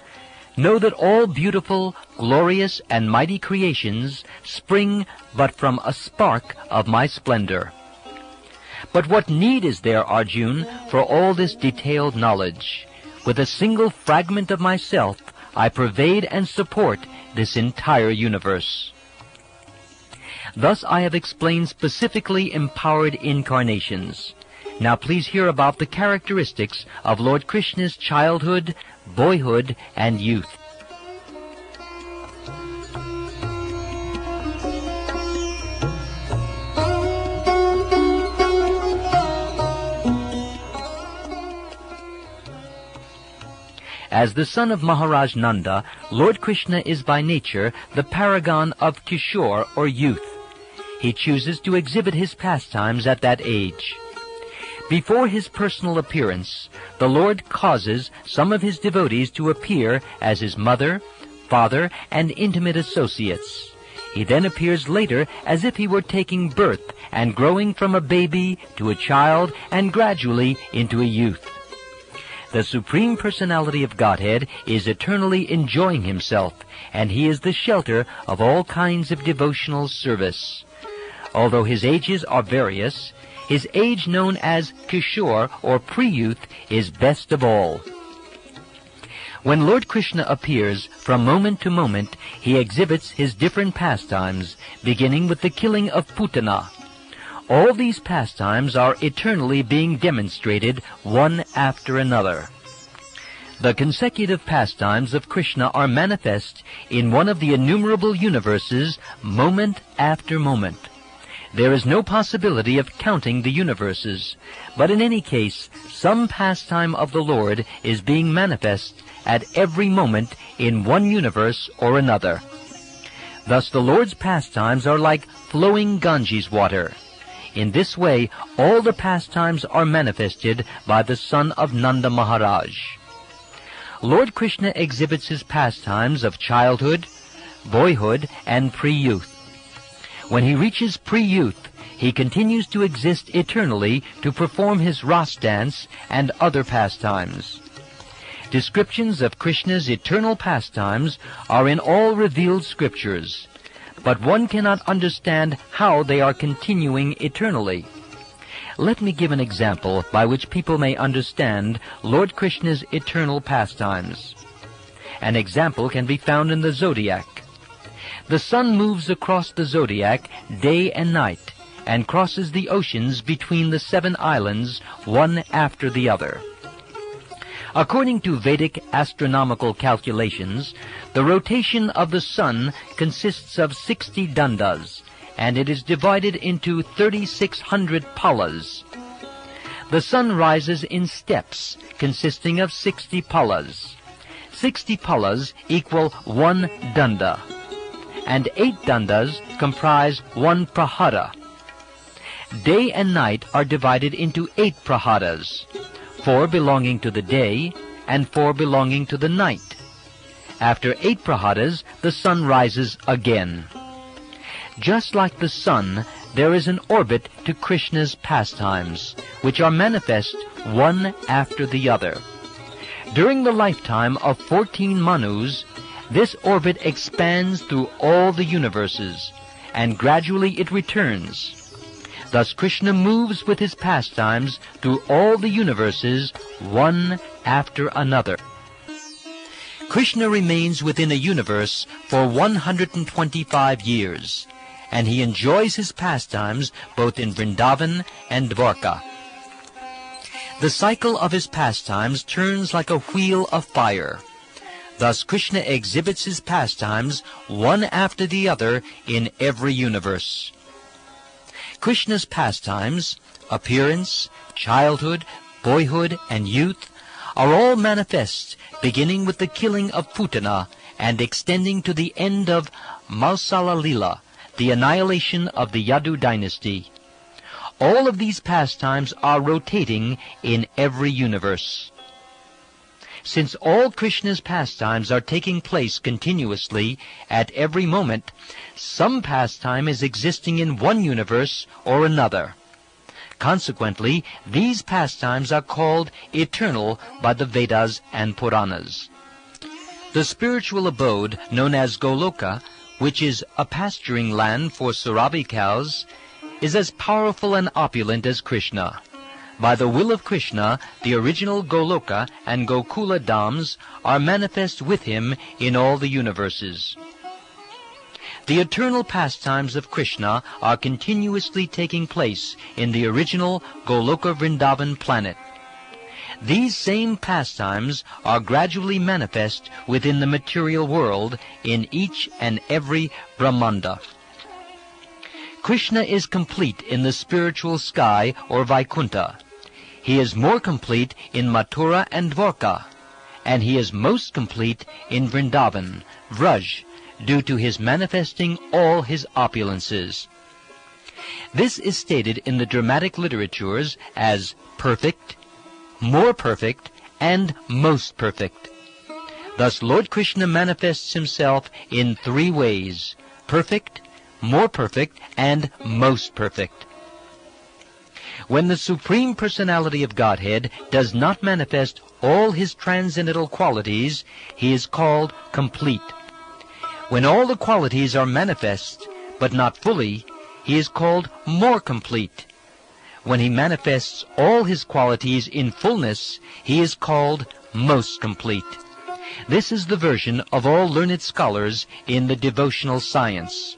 "Know that all beautiful, glorious, and mighty creations spring but from a spark of my splendor." But what need is there, Arjun, for all this detailed knowledge? With a single fragment of myself, I pervade and support this entire universe. Thus I have explained specifically empowered incarnations. Now please hear about the characteristics of Lord Krishna's childhood, boyhood, and youth. As the son of Maharaj Nanda, Lord Krishna is by nature the paragon of Kishore or youth. He chooses to exhibit his pastimes at that age. Before his personal appearance, the Lord causes some of his devotees to appear as his mother, father, and intimate associates. He then appears later as if he were taking birth and growing from a baby to a child and gradually into a youth. The Supreme Personality of Godhead is eternally enjoying himself, and he is the shelter of all kinds of devotional service. Although his ages are various, his age known as Kishore or pre-youth is best of all. When Lord Krishna appears, from moment to moment, he exhibits his different pastimes, beginning with the killing of Putana. All these pastimes are eternally being demonstrated one after another. The consecutive pastimes of Krishna are manifest in one of the innumerable universes moment after moment. There is no possibility of counting the universes, but in any case, some pastime of the Lord is being manifest at every moment in one universe or another. Thus the Lord's pastimes are like flowing Ganges water. In this way, all the pastimes are manifested by the son of Nanda Maharaj. Lord Krishna exhibits his pastimes of childhood, boyhood, and pre-youth. When he reaches pre-youth, he continues to exist eternally to perform his Ras dance and other pastimes. Descriptions of Krishna's eternal pastimes are in all revealed scriptures, but one cannot understand how they are continuing eternally. Let me give an example by which people may understand Lord Krishna's eternal pastimes. An example can be found in the zodiac. The sun moves across the zodiac day and night, and crosses the oceans between the 7 islands, one after the other. According to Vedic astronomical calculations, the rotation of the sun consists of 60 dandas, and it is divided into 3,600 palas. The sun rises in steps consisting of 60 palas. 60 palas equal 1 danda, and 8 dandas comprise 1 prahara. Day and night are divided into 8 praharas, 4 belonging to the day and 4 belonging to the night. After 8 praharas, the sun rises again. Just like the sun, there is an orbit to Krishna's pastimes, which are manifest one after the other. During the lifetime of 14 Manus, this orbit expands through all the universes, and gradually it returns. Thus Krishna moves with his pastimes through all the universes, one after another. Krishna remains within a universe for 125 years, and he enjoys his pastimes both in Vrindavan and Dwarka. The cycle of his pastimes turns like a wheel of fire. Thus Krishna exhibits his pastimes one after the other in every universe. Krishna's pastimes, appearance, childhood, boyhood, and youth, are all manifest, beginning with the killing of Putana and extending to the end of Mausala Lila, the annihilation of the Yadu dynasty. All of these pastimes are rotating in every universe. Since all Krishna's pastimes are taking place continuously at every moment, some pastime is existing in one universe or another. Consequently, these pastimes are called eternal by the Vedas and Puranas. The spiritual abode known as Goloka, which is a pasturing land for Surabhi cows, is as powerful and opulent as Krishna. By the will of Krishna, the original Goloka and Gokula Dhams are manifest with him in all the universes. The eternal pastimes of Krishna are continuously taking place in the original Goloka Vrindavan planet. These same pastimes are gradually manifest within the material world in each and every Brahmanda. Krishna is complete in the spiritual sky or Vaikuntha. He is more complete in Mathura and Dwarka, and he is most complete in Vrindavan, Vraj, due to his manifesting all his opulences. This is stated in the dramatic literatures as perfect, more perfect, and most perfect. Thus Lord Krishna manifests himself in 3 ways: perfect, more perfect, and most perfect. When the Supreme Personality of Godhead does not manifest all his transcendental qualities, he is called complete. When all the qualities are manifest, but not fully, he is called more complete. When he manifests all his qualities in fullness, he is called most complete. This is the version of all learned scholars in the devotional science.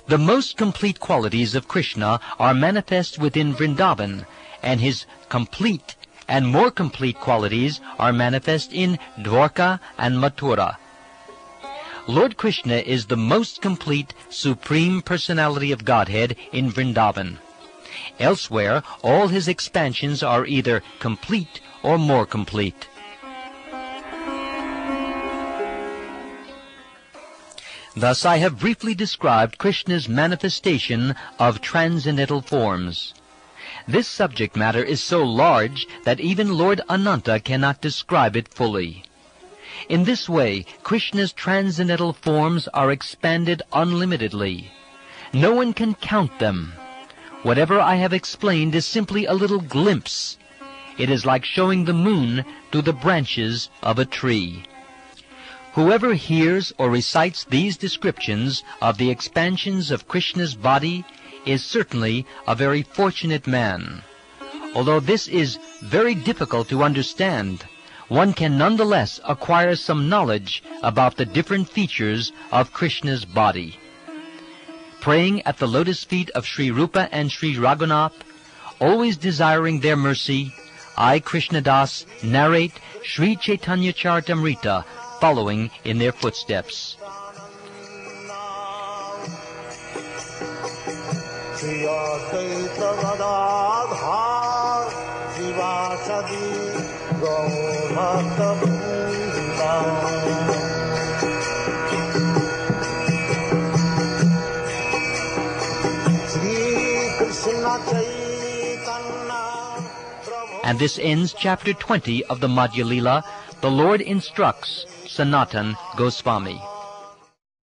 The most complete qualities of Krishna are manifest within Vrindavan, and his complete and more complete qualities are manifest in Dwarka and Mathura. Lord Krishna is the most complete Supreme Personality of Godhead in Vrindavan. Elsewhere, all his expansions are either complete or more complete. Thus I have briefly described Krishna's manifestation of transcendental forms. This subject matter is so large that even Lord Ananta cannot describe it fully. In this way, Krishna's transcendental forms are expanded unlimitedly. No one can count them. Whatever I have explained is simply a little glimpse. It is like showing the moon through the branches of a tree. Whoever hears or recites these descriptions of the expansions of Krishna's body is certainly a very fortunate man. Although this is very difficult to understand, one can nonetheless acquire some knowledge about the different features of Krishna's body. Praying at the lotus feet of Sri Rupa and Sri Raghunath, always desiring their mercy, I, Krishnadas, narrate Sri Caitanya Caritamrta, following in their footsteps. Advaita Gadadhar Shivasadi Gaurata Vrinda. And this ends chapter 20 of the Madhya Lila. The Lord instructs Sanatana Gosvami.